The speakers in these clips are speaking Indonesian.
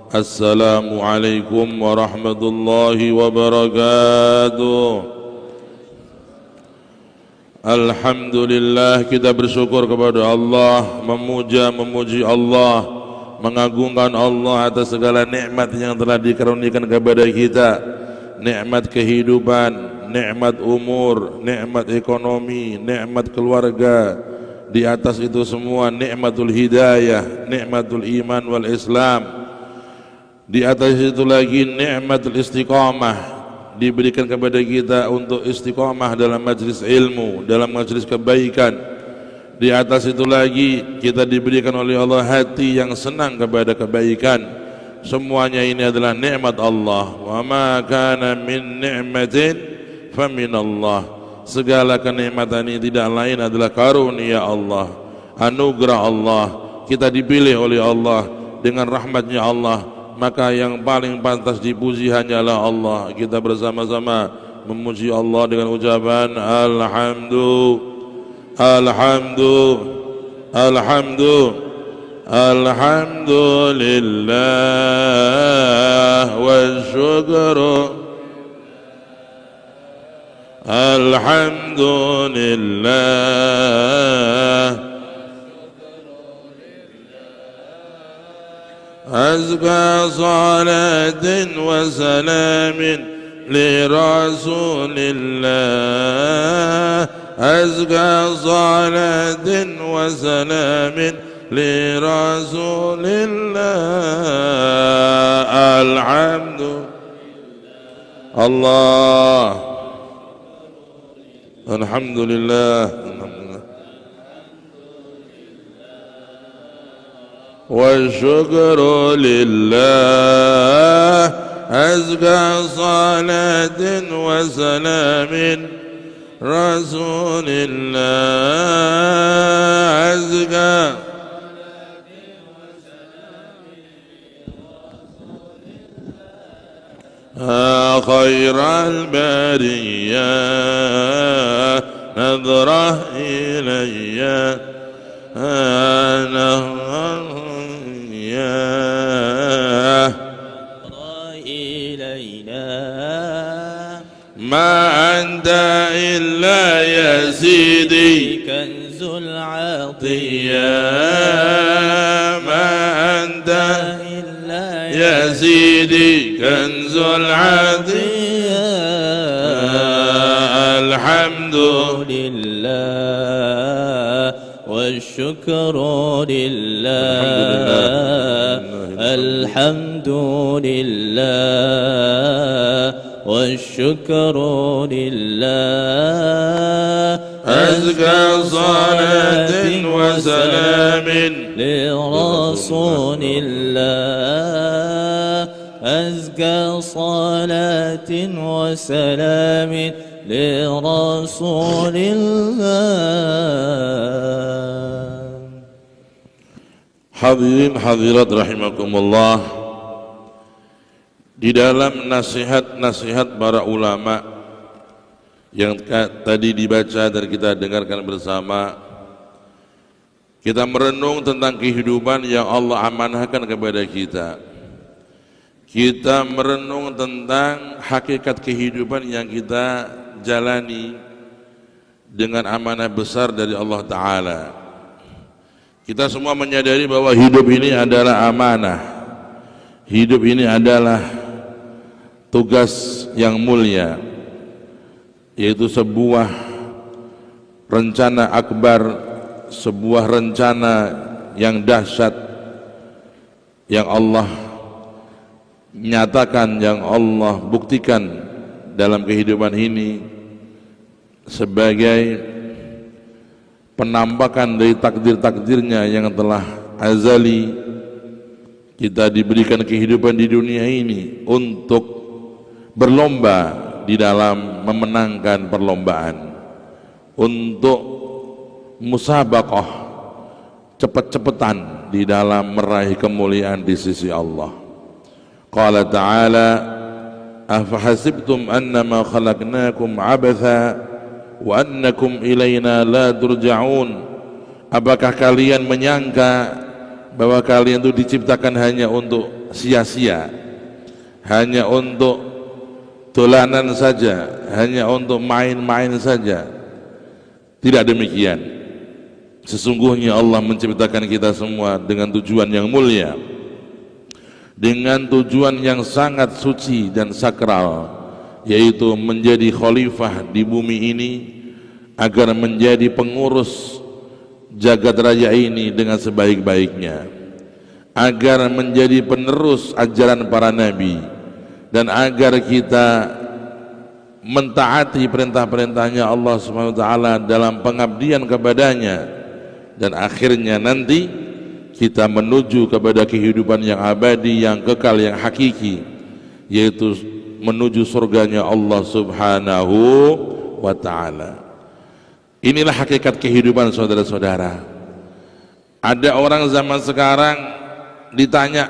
Assalamualaikum warahmatullahi wabarakatuh. Alhamdulillah, kita bersyukur kepada Allah, memuji Allah, mengagungkan Allah atas segala nikmat yang telah dikaruniakan kepada kita. Nikmat kehidupan, nikmat umur, nikmat ekonomi, nikmat keluarga. Di atas itu semua nikmatul hidayah, nikmatul iman wal Islam. Di atas itu lagi nikmatul istiqamah diberikan kepada kita untuk istiqamah dalam majlis ilmu, dalam majlis kebaikan. Di atas itu lagi kita diberikan oleh Allah hati yang senang kepada kebaikan. Semuanya ini adalah nikmat Allah. Wa ma kana min ni'matin famin Allah. Segala kenikmatan ini tidak lain adalah karunia Allah, anugerah Allah. Kita dipilih oleh Allah dengan rahmatnya Allah, maka yang paling pantas dipuji hanyalah Allah. Kita bersama-sama memuji Allah dengan ucapan alhamdulillah wa syukru. Alhamdulillah أزكى صلاة وسلام لرسول الله. أزكى صلاة وسلام لرسول الله. الحمد الله. الحمد لله. والشكر لله. أزكى صلاة وسلام رسول الله. أزكى خير البرية نظرة إلي ما أنت إلا يا سيدي كنز العطية. ما أنت إلا يا سيدي كنز العطية. الحمد لله والشكر لله. الحمد لله والشكر لله. أزكى صلاة وسلام لرسول الله. أزكى صلاة وسلام لرسول الله. Hadirin hadirat rahimakumullah, di dalam nasihat-nasihat para ulama yang tadi dibaca dan kita dengarkan bersama, kita merenung tentang kehidupan yang Allah amanahkan kepada kita. Kita merenung tentang hakikat kehidupan yang kita jalani dengan amanah besar dari Allah Ta'ala. Kita semua menyadari bahwa hidup ini adalah amanah. Hidup ini adalah tugas yang mulia, yaitu sebuah rencana akbar, sebuah rencana yang dahsyat yang Allah nyatakan, yang Allah buktikan dalam kehidupan ini sebagai penampakan dari takdir-takdirnya yang telah azali. Kita diberikan kehidupan di dunia ini untuk berlomba di dalam memenangkan perlombaan, untuk musabaqah, cepat-cepatan di dalam meraih kemuliaan di sisi Allah. Qala ta'ala afahasibtum annama khalaqnakum abatha wa annakum ilaina la turja'un. Apakah kalian menyangka bahwa kalian itu diciptakan hanya untuk sia-sia, hanya untuk dolanan saja, hanya untuk main-main saja. Tidak demikian. Sesungguhnya Allah menciptakan kita semua dengan tujuan yang mulia, dengan tujuan yang sangat suci dan sakral, yaitu menjadi khalifah di bumi ini agar menjadi pengurus jagat raya ini dengan sebaik-baiknya, agar menjadi penerus ajaran para nabi, dan agar kita mentaati perintah-perintahnya Allah SWT dalam pengabdian kepadanya, dan akhirnya nanti kita menuju kepada kehidupan yang abadi, yang kekal, yang hakiki, yaitu menuju surganya Allah Subhanahu wa ta'ala. Inilah hakikat kehidupan, saudara-saudara. Ada orang zaman sekarang ditanya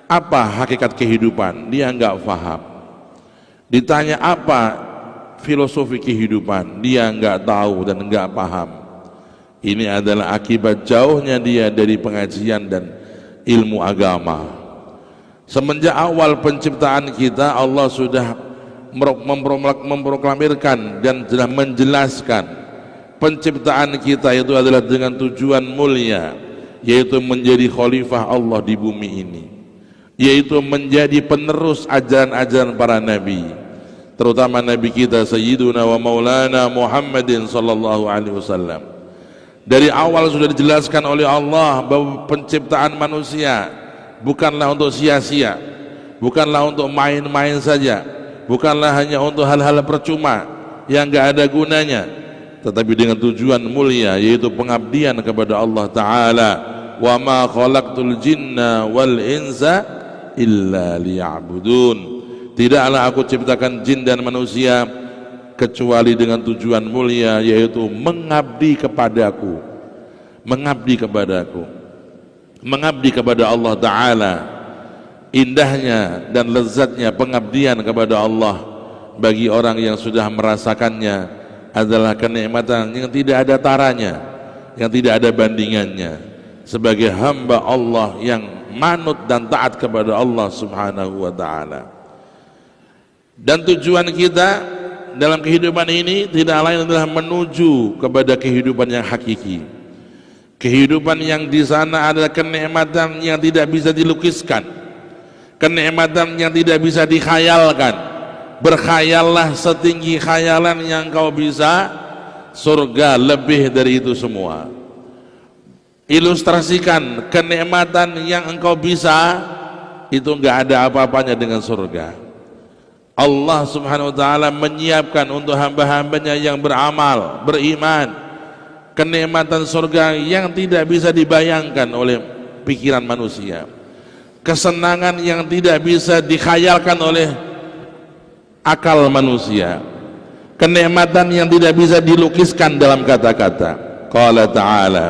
apa hakikat kehidupan, dia enggak paham. Ditanya apa filosofi kehidupan, dia enggak tahu dan enggak paham. Ini adalah akibat jauhnya dia dari pengajian dan ilmu agama. Semenjak awal penciptaan kita, Allah sudah memproklamirkan dan sudah menjelaskan penciptaan kita itu adalah dengan tujuan mulia, yaitu menjadi khalifah Allah di bumi ini, yaitu menjadi penerus ajaran-ajaran para nabi, terutama nabi kita Sayyiduna wa Maulana Muhammadin sallallahu alaihi wasallam. Dari awal sudah dijelaskan oleh Allah bahwa penciptaan manusia bukanlah untuk sia-sia, bukanlah untuk main-main saja, bukanlah hanya untuk hal-hal percuma yang enggak ada gunanya, tetapi dengan tujuan mulia, yaitu pengabdian kepada Allah Ta'ala. Wa ma khalaqtul jinna wal insa illa liya'budun. Tidaklah aku ciptakan jin dan manusia kecuali dengan tujuan mulia, yaitu mengabdi kepadaku, mengabdi kepadaku, mengabdi kepada Allah Ta'ala. Indahnya dan lezatnya pengabdian kepada Allah bagi orang yang sudah merasakannya adalah kenikmatan yang tidak ada taranya, yang tidak ada bandingannya, sebagai hamba Allah yang manut dan taat kepada Allah Subhanahu wa Ta'ala. Dan tujuan kita dalam kehidupan ini tidak lain adalah menuju kepada kehidupan yang hakiki, kehidupan yang di sana adalah kenikmatan yang tidak bisa dilukiskan, kenikmatan yang tidak bisa dikhayalkan. Berkhayallah setinggi khayalan yang kau bisa, surga lebih dari itu semua. Ilustrasikan kenikmatan yang engkau bisa, itu enggak ada apa-apanya dengan surga. Allah Subhanahu wa ta'ala menyiapkan untuk hamba-hambanya yang beramal, beriman, kenikmatan surga yang tidak bisa dibayangkan oleh pikiran manusia, kesenangan yang tidak bisa dikhayalkan oleh akal manusia, kenikmatan yang tidak bisa dilukiskan dalam kata-kata. Qala ta'ala,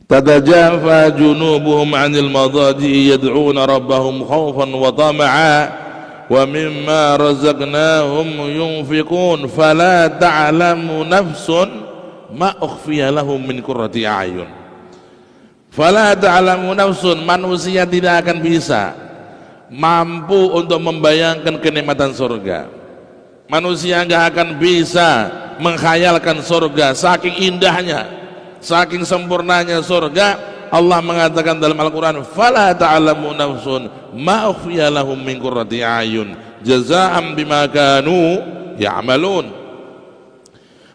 tatajafa junubuhum 'anil madaji yad'una rabbahum khawfan wa tama'a wa mimma razaqnahum yunfiqun fala ta'lamu nafsun ma ukhfiya lahum min qurrati a'yun. Fala ta'lamu nafsun, manusia tidak akan bisa mampu untuk membayangkan kenikmatan surga. Manusia enggak akan bisa menghayalkan surga, saking indahnya, saking sempurnanya surga. Allah mengatakan dalam Al-Quran, fala ta'lamu nafsun ma ukhfiya lahum min qurrati a'yun jazaa'an bima kanu ya'malun.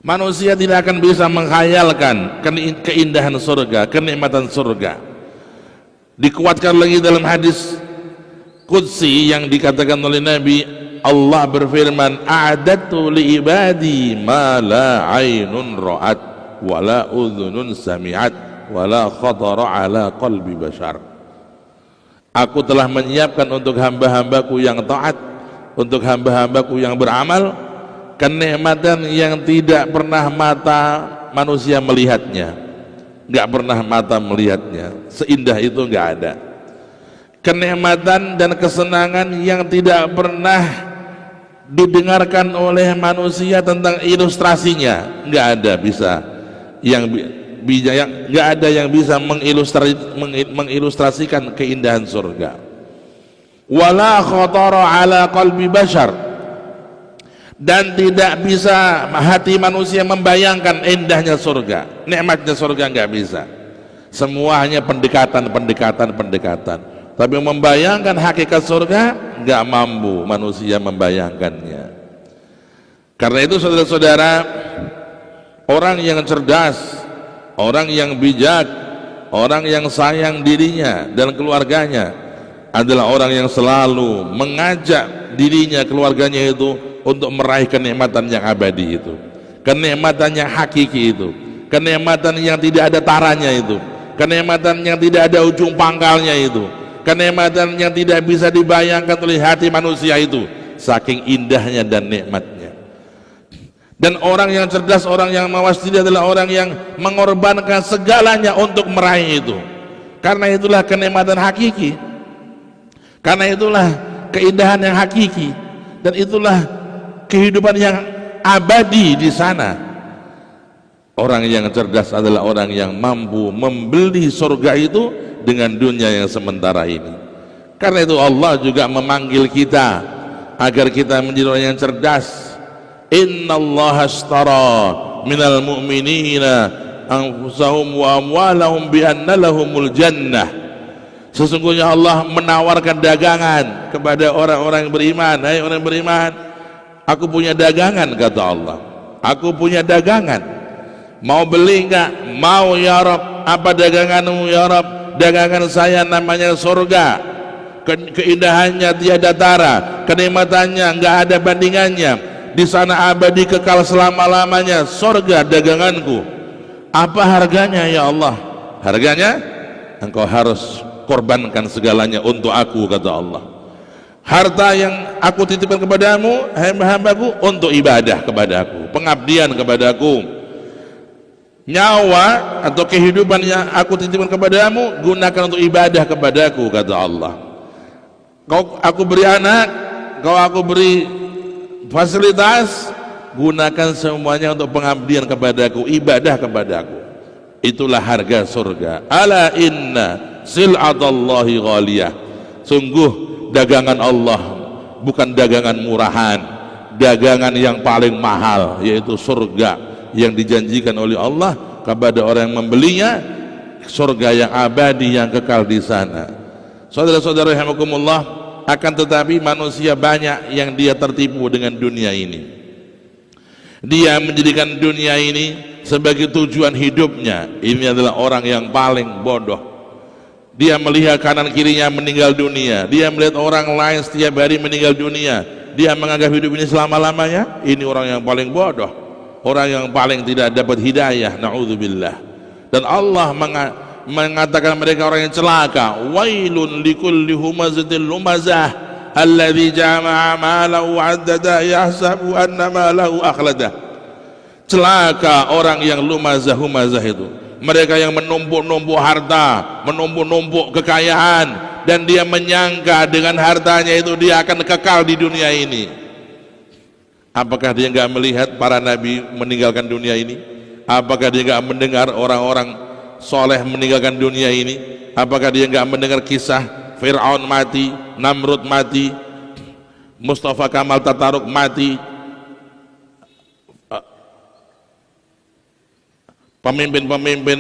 Manusia tidak akan bisa menghayalkan keindahan surga, kenikmatan surga. Dikuatkan lagi dalam hadis qudsi yang dikatakan oleh Nabi, Allah berfirman, a'adatu li ibadi ma la ainun ra'at wala udhunun sami'at wala khatara ala qalbi bashar. Aku telah menyiapkan untuk hamba-hambaku yang taat, untuk hamba-hambaku yang beramal, kenikmatan yang tidak pernah mata manusia melihatnya, enggak pernah mata melihatnya, seindah itu enggak ada. Kenikmatan dan kesenangan yang tidak pernah didengarkan oleh manusia tentang ilustrasinya, nggak ada bisa yang nggak ada yang bisa mengilustrasikan keindahan surga. Wala khatara ala qalbi bashar, dan tidak bisa hati manusia membayangkan indahnya surga, nikmatnya surga, nggak bisa. Semua hanya pendekatan. Tapi membayangkan hakikat surga nggak mampu manusia membayangkannya. Karena itu saudara-saudara, orang yang cerdas, orang yang bijak, orang yang sayang dirinya dan keluarganya adalah orang yang selalu mengajak dirinya, keluarganya itu untuk meraih kenikmatan yang abadi itu, kenikmatan yang hakiki itu, kenikmatan yang tidak ada taranya itu, kenikmatan yang tidak ada ujung pangkalnya itu, kenikmatan yang tidak bisa dibayangkan oleh hati manusia itu, saking indahnya dan nikmatnya. Dan orang yang cerdas, orang yang mawas diri adalah orang yang mengorbankan segalanya untuk meraih itu. Karena itulah kenikmatan hakiki, karena itulah keindahan yang hakiki, dan itulah kehidupan yang abadi di sana. Orang yang cerdas adalah orang yang mampu membeli surga itu dengan dunia yang sementara ini. Karena itu Allah juga memanggil kita agar kita menjadi orang yang cerdas. Innallaha ashtara minal mu'minina anfusahum wa amwalahum bi anna lahumul jannah. Sesungguhnya Allah menawarkan dagangan kepada orang-orang yang beriman. Hai orang yang beriman, aku punya dagangan, kata Allah. Aku punya dagangan. Mau beli enggak? Mau ya Rabb. Apa daganganmu ya Rabb? Dagangan saya namanya surga. Keindahannya tiada tara, kenikmatannya enggak ada bandingannya. Di sana abadi kekal selama-lamanya. Surga daganganku. Apa harganya ya Allah? Harganya engkau harus korbankan segalanya untuk aku, kata Allah. Harta yang aku titipkan kepadamu, hamba-hambaku, untuk ibadah kepadaku, pengabdian kepadaku. Nyawa atau kehidupan yang aku titipkan kepadamu, gunakan untuk ibadah kepadaku, kata Allah. Aku beri anak, aku beri fasilitas, gunakan semuanya untuk pengabdian kepadaku, ibadah kepadaku. Itulah harga surga. Ala inna sil'atallahi ghaliyah. Sungguh dagangan Allah bukan dagangan murahan, dagangan yang paling mahal, yaitu surga yang dijanjikan oleh Allah kepada orang yang membelinya, surga yang abadi yang kekal di sana. Saudara-saudara rahimakumullah, akan tetapi manusia banyak yang dia tertipu dengan dunia ini. Dia menjadikan dunia ini sebagai tujuan hidupnya. Ini adalah orang yang paling bodoh. Dia melihat kanan kirinya meninggal dunia, dia melihat orang lain setiap hari meninggal dunia, dia menganggap hidup ini selama-lamanya. Ini orang yang paling bodoh, orang yang paling tidak dapat hidayah, na'udzubillah. Dan Allah mengatakan mereka orang yang celaka. Wailun likulli humazatil lumazah alladzi jama'a malahu 'addada yahsabu anna malahu akhlada. Celaka orang yang lumazah itu, mereka yang menumpuk-numpuk harta, menumpuk-numpuk kekayaan, dan dia menyangka dengan hartanya itu dia akan kekal di dunia ini. Apakah dia enggak melihat para nabi meninggalkan dunia ini? Apakah dia enggak mendengar orang-orang soleh meninggalkan dunia ini? Apakah dia enggak mendengar kisah Fir'aun mati, Namrud mati, Mustafa Kamal Tataruk mati, pemimpin-pemimpin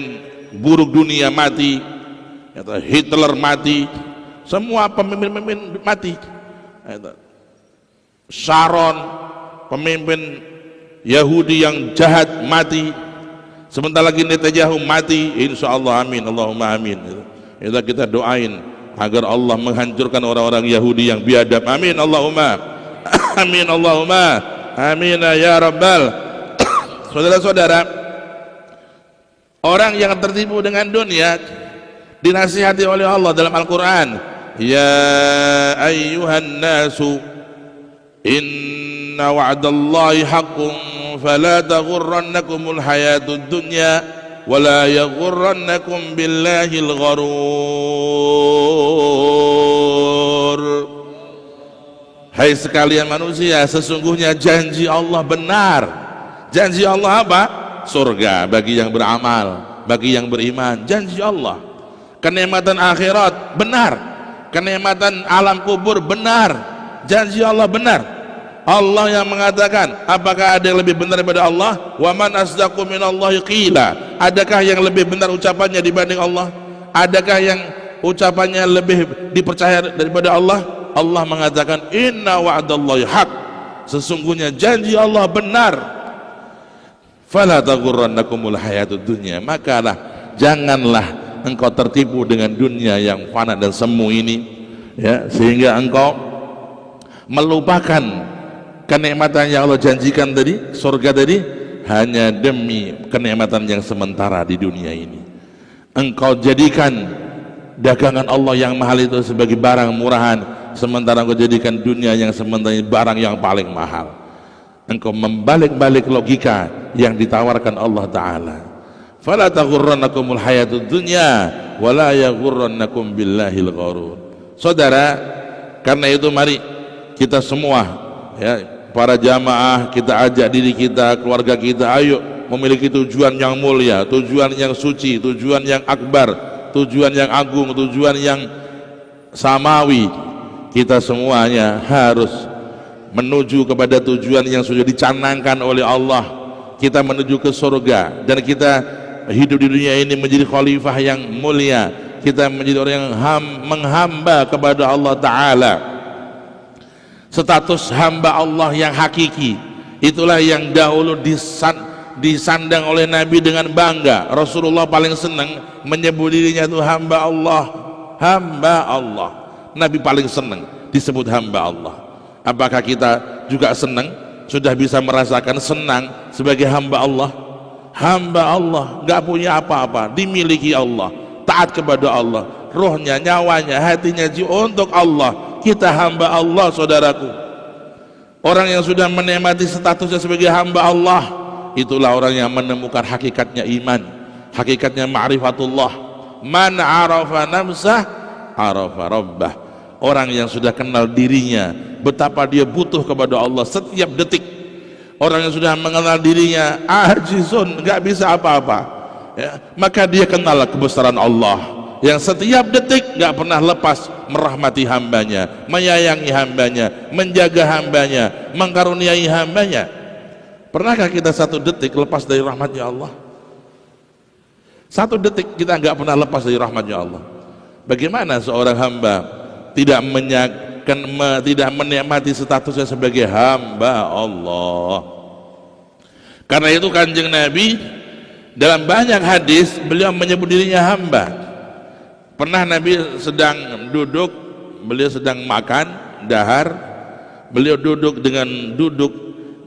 buruk dunia mati, Hitler mati, semua pemimpin-pemimpin mati. Sharon, pemimpin Yahudi yang jahat, mati. Sebentar lagi Netanyahu mati, insyaallah, amin, Allahumma amin. Kita doain agar Allah menghancurkan orang-orang Yahudi yang biadab, amin Allahumma amin, Allahumma amin ya rabbal. Saudara-saudara, orang yang tertipu dengan dunia dinasihati oleh Allah dalam Al-Quran. Ya ayyuhan nasu inna wa'dallahi haqqun fala taghurrannakumul hayatud dunya wala yaghurrannakum billahil gharur. Hai sekalian manusia, sesungguhnya janji Allah benar. Janji Allah apa? Surga bagi yang beramal, bagi yang beriman. Janji Allah. Kenikmatan akhirat benar. Kenikmatan alam kubur benar. Janji Allah benar. Allah yang mengatakan, apakah ada yang lebih benar daripada Allah? Wa man asdaqu minallahi qila. Adakah yang lebih benar ucapannya dibanding Allah? Adakah yang ucapannya lebih dipercaya daripada Allah? Allah mengatakan, inna wa'dallahi haq. Sesungguhnya janji Allah benar. Fala taghurrannakumul hayatud dunya. Makalah janganlah engkau tertipu dengan dunia yang fana dan semu ini, ya, sehingga engkau melupakan kenikmatan yang Allah janjikan tadi, surga tadi, hanya demi kenikmatan yang sementara di dunia ini. Engkau jadikan dagangan Allah yang mahal itu sebagai barang murahan, sementara engkau jadikan dunia yang sementara barang yang paling mahal. Engkau membalik-balik logika yang ditawarkan Allah Ta'ala. Fala taghurrannakumul hayatud dunya wala yaghurrannakum billahil gharur. Saudara, karena itu mari kita semua, ya, para jamaah, kita ajak diri kita, keluarga kita, ayo memiliki tujuan yang mulia, tujuan yang suci, tujuan yang akbar, tujuan yang agung, tujuan yang samawi. Kita semuanya harus menuju kepada tujuan yang sudah dicanangkan oleh Allah. Kita menuju ke surga, dan kita hidup di dunia ini menjadi khalifah yang mulia. Kita menjadi orang yang menghamba kepada Allah Ta'ala. Status hamba Allah yang hakiki, itulah yang dahulu disandang oleh Nabi dengan bangga. Rasulullah paling senang menyebut dirinya itu hamba Allah. Hamba Allah. Nabi paling senang disebut hamba Allah. Apakah kita juga senang, sudah bisa merasakan senang sebagai hamba Allah? Hamba Allah, gak punya apa-apa, dimiliki Allah, taat kepada Allah, rohnya, nyawanya, hatinya untuk Allah. Kita hamba Allah, saudaraku. Orang yang sudah menikmati statusnya sebagai hamba Allah, itulah orang yang menemukan hakikatnya iman, hakikatnya ma'rifatullah. Man arafa nafsah arafa rabbah. Orang yang sudah kenal dirinya, betapa dia butuh kepada Allah setiap detik. Orang yang sudah mengenal dirinya ajizun, gak bisa apa-apa, ya, maka dia kenal kebesaran Allah yang setiap detik gak pernah lepas merahmati hambanya, menyayangi hambanya, menjaga hambanya, mengkaruniai hambanya. Pernahkah kita satu detik lepas dari rahmatnya Allah? Satu detik kita gak pernah lepas dari rahmatnya Allah. Bagaimana seorang hamba tidak menikmati statusnya sebagai hamba Allah? Karena itu Kanjeng Nabi dalam banyak hadis beliau menyebut dirinya hamba. Pernah Nabi sedang duduk, beliau sedang makan dahar, beliau duduk dengan duduk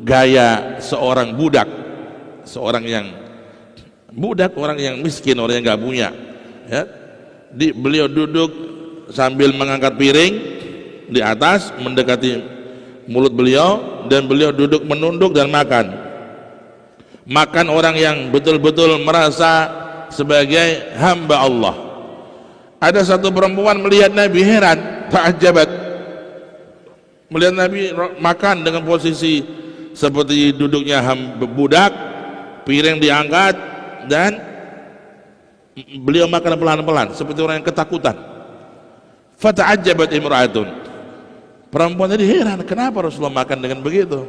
gaya seorang budak, seorang yang budak, orang yang miskin, orang yang nggak punya, ya. Beliau duduk sambil mengangkat piring di atas mendekati mulut beliau, dan beliau duduk menunduk dan makan orang yang betul-betul merasa sebagai hamba Allah. Ada satu perempuan melihat Nabi, heran, ta'ajjabat, melihat Nabi makan dengan posisi seperti duduknya budak, piring diangkat, dan beliau makan pelan-pelan seperti orang yang ketakutan. Fata'ajjabat imra'atun, perempuan tadi heran, kenapa Rasulullah makan dengan begitu?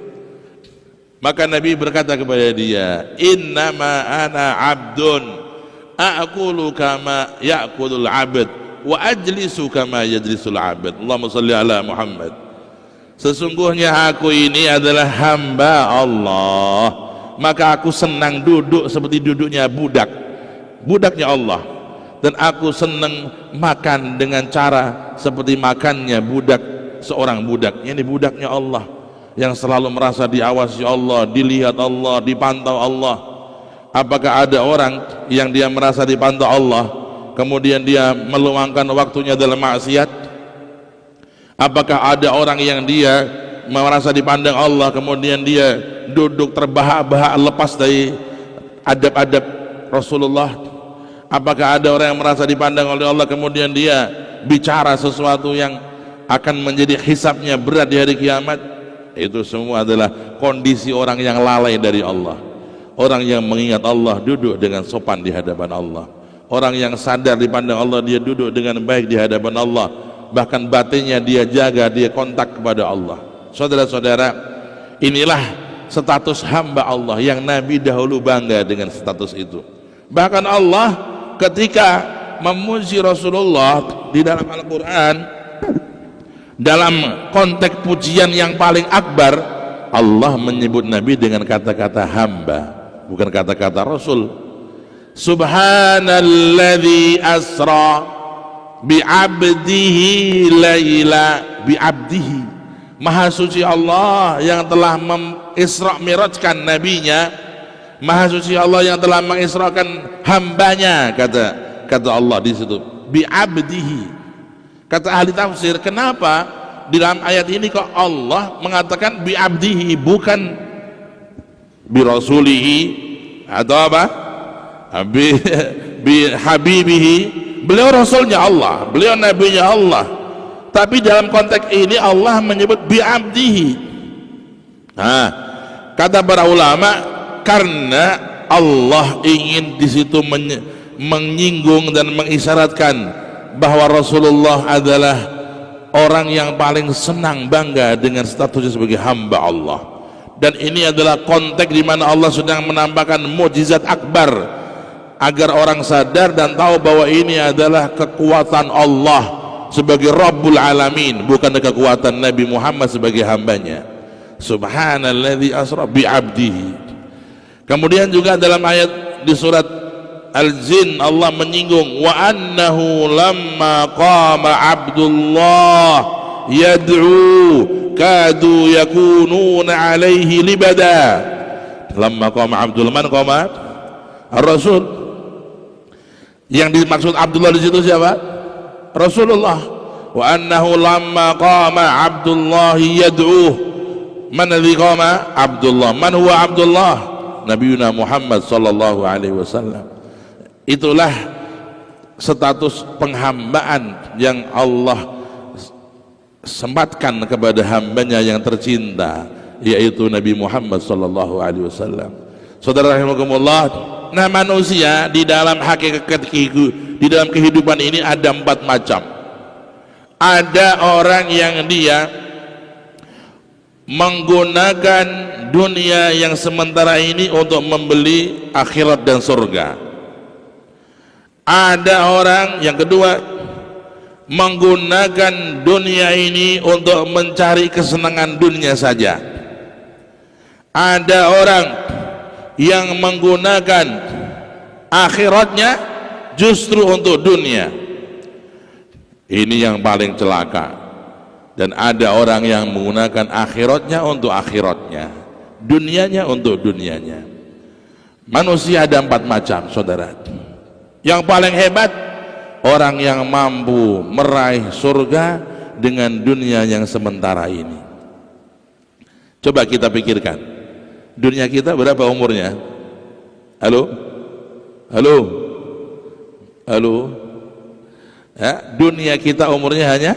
Maka Nabi berkata kepada dia, innama ana abdun a'kulu kama ya'kulul abd wa ajlisu kama yajlisul abd. Allahumma salli ala Muhammad. Sesungguhnya aku ini adalah hamba Allah, maka aku senang duduk seperti duduknya budaknya Allah, dan aku senang makan dengan cara seperti makannya seorang budak. Ini budaknya Allah yang selalu merasa diawasi Allah, dilihat Allah, dipantau Allah. Apakah ada orang yang dia merasa dipantau Allah kemudian dia meluangkan waktunya dalam maksiat? Apakah ada orang yang dia merasa dipandang Allah kemudian dia duduk terbahak-bahak lepas dari adab-adab Rasulullah? Apakah ada orang yang merasa dipandang oleh Allah kemudian dia bicara sesuatu yang akan menjadi hisabnya berat di hari kiamat. Itu semua adalah kondisi orang yang lalai dari Allah. Orang yang mengingat Allah duduk dengan sopan di hadapan Allah. Orang yang sadar dipandang Allah, dia duduk dengan baik di hadapan Allah. Bahkan batinnya dia jaga, dia kontak kepada Allah. Saudara-saudara, inilah status hamba Allah yang Nabi dahulu bangga dengan status itu. Bahkan Allah ketika memuji Rasulullah di dalam Al-Quran, dalam konteks pujian yang paling akbar, Allah menyebut Nabi dengan kata-kata hamba, bukan kata-kata Rasul. Subhanalladzi asra bi'abdihi laila bi'abdihi. Maha suci Allah yang telah mengisra mirajkan nabinya. Maha suci Allah yang telah mengisrakan hambanya, kata Allah di situ. Bi'abdihi. Kata ahli tafsir, kenapa di dalam ayat ini kok Allah mengatakan bi'abdihi, bukan birasulihi atau apa? Bihabibihi. Beliau rasulnya Allah, beliau nabinya Allah. Tapi dalam konteks ini Allah menyebut bi'abdihi. Nah, kata para ulama, karena Allah ingin di situ menyinggung dan mengisyaratkan bahwa Rasulullah adalah orang yang paling senang bangga dengan statusnya sebagai hamba Allah. Dan ini adalah konteks di mana Allah sedang menampakkan mukjizat akbar agar orang sadar dan tahu bahwa ini adalah kekuatan Allah sebagai Rabbul Alamin, bukan kekuatan Nabi Muhammad sebagai hambanya. Subhanalladzi asra bi'abdihi. Kemudian juga dalam ayat di surat Al-Jin Allah menyinggung wa annahu lamma qama Abdullah yad'u kadu yakununa alaihi libada. Lamma qama Abdullah, man qama? Ar-Rasul. Yang dimaksud Abdullah di situ siapa? Rasulullah. Wa annahu lamma qama Abdullah yad'u. Man alladhi qama? Abdullah. Man huwa Abdullah? Nabiyuna Muhammad sallallahu alaihi wasallam. Itulah status penghambaan yang Allah sempatkan kepada hambanya yang tercinta, yaitu Nabi Muhammad sallallahu alaihi wasallam. Saudara rahimakumullah, nah manusia di dalam hakikat di dalam kehidupan ini ada 4 macam. Ada orang yang dia menggunakan dunia yang sementara ini untuk membeli akhirat dan surga. Ada orang yang kedua menggunakan dunia ini untuk mencari kesenangan dunia saja. Ada orang yang menggunakan akhiratnya justru untuk dunia. Ini yang paling celaka. Dan ada orang yang menggunakan akhiratnya untuk akhiratnya, dunianya untuk dunianya. Manusia ada 4 macam, saudara. Yang paling hebat, orang yang mampu meraih surga dengan dunia yang sementara ini. Coba kita pikirkan, dunia kita berapa umurnya? Halo? Halo? Halo? Ya, dunia kita umurnya hanya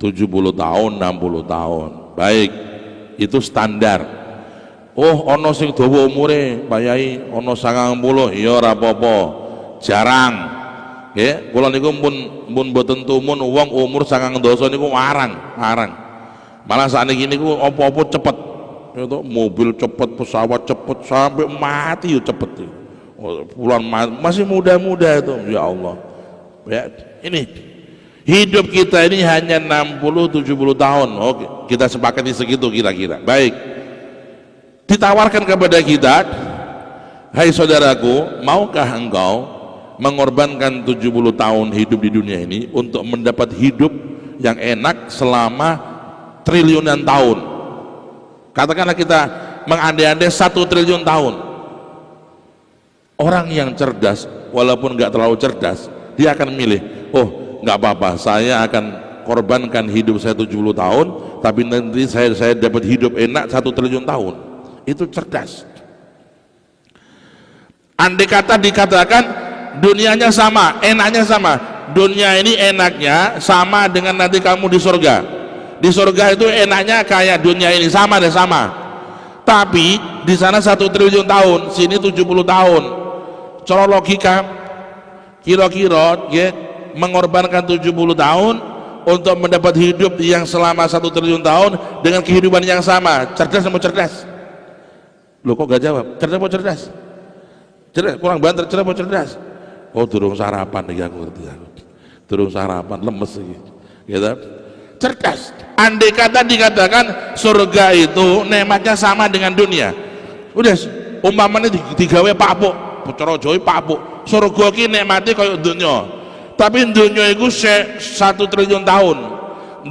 70 tahun, 60 tahun. Baik, itu standar. Oh, ono sing dawa umure, Pak Yai, ono 90, iya ora apa-apa. Jarang. Nggih, kula niku mun mboten tumun wong umur 90 niku warang. Malah sakniki niku apa-apa cepet. Itu mobil cepet, pesawat cepet, sampai mati yo cepet. Puluhan masih muda-muda itu, ya Allah. Ya, ini hidup kita ini hanya 60-70 tahun. Oke, kita sepakati segitu kira-kira. Baik. Ditawarkan kepada kita, hai saudaraku, maukah engkau mengorbankan 70 tahun hidup di dunia ini untuk mendapat hidup yang enak selama triliunan tahun? Katakanlah kita mengandai-andai 1 triliun tahun. Orang yang cerdas, walaupun nggak terlalu cerdas, dia akan milih, oh nggak apa-apa, saya akan korbankan hidup saya 70 tahun, tapi nanti saya dapat hidup enak 1 triliun tahun. Itu cerdas. Andai kata dikatakan dunianya sama, enaknya sama, dunia ini enaknya sama dengan nanti kamu di surga. Di surga itu enaknya kayak dunia ini, sama deh, sama. Tapi di sana 1 triliun tahun, sini 70 tahun. Cara logika kira-kira ya, mengorbankan 70 tahun untuk mendapat hidup yang selama 1 triliun tahun dengan kehidupan yang sama. Cerdas atau cerdas? Loh kok gak jawab? Cerdas atau cerdas? Cerdas, kurang banter. Cerdas atau cerdas? Oh durung sarapan nih aku ngerti aku. Durung sarapan, lemes gitu. Cerdas. Andai kata dikatakan surga itu nikmatnya sama dengan dunia, udah umpamanya digawe pakpuk, cara Jawa pakpuk, surga ki nikmati kaya dunia, tapi dunia itu 1 triliun tahun,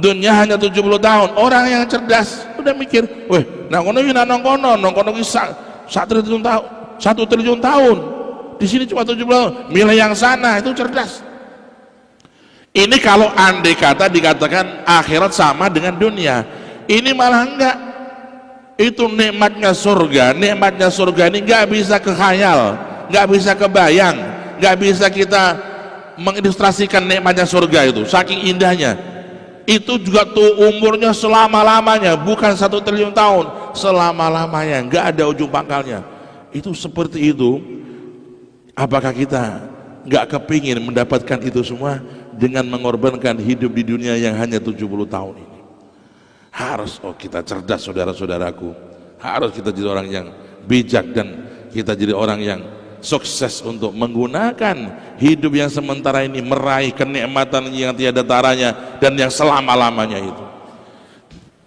dunia hanya 70 tahun. Orang yang cerdas udah mikir, weh nah kono iki nang kono ki 1 triliun tahun, 1 triliun tahun, di sini cuma 70 tahun, milih yang sana. Itu cerdas. Ini kalau andai kata dikatakan akhirat sama dengan dunia, ini malah enggak. Itu nikmatnya surga ini enggak bisa kekhayal, enggak bisa kebayang, enggak bisa kita mengilustrasikan nikmatnya surga itu, saking indahnya. Itu juga tuh umurnya selama-lamanya, bukan 1 triliun tahun, selama-lamanya, enggak ada ujung pangkalnya. Itu seperti itu. Apakah kita enggak kepingin mendapatkan itu semua dengan mengorbankan hidup di dunia yang hanya 70 tahun ini? Harus kita cerdas, saudara-saudaraku. Harus kita jadi orang yang bijak dan kita jadi orang yang sukses untuk menggunakan hidup yang sementara ini, meraih kenikmatan yang tiada taranya dan yang selama-lamanya itu.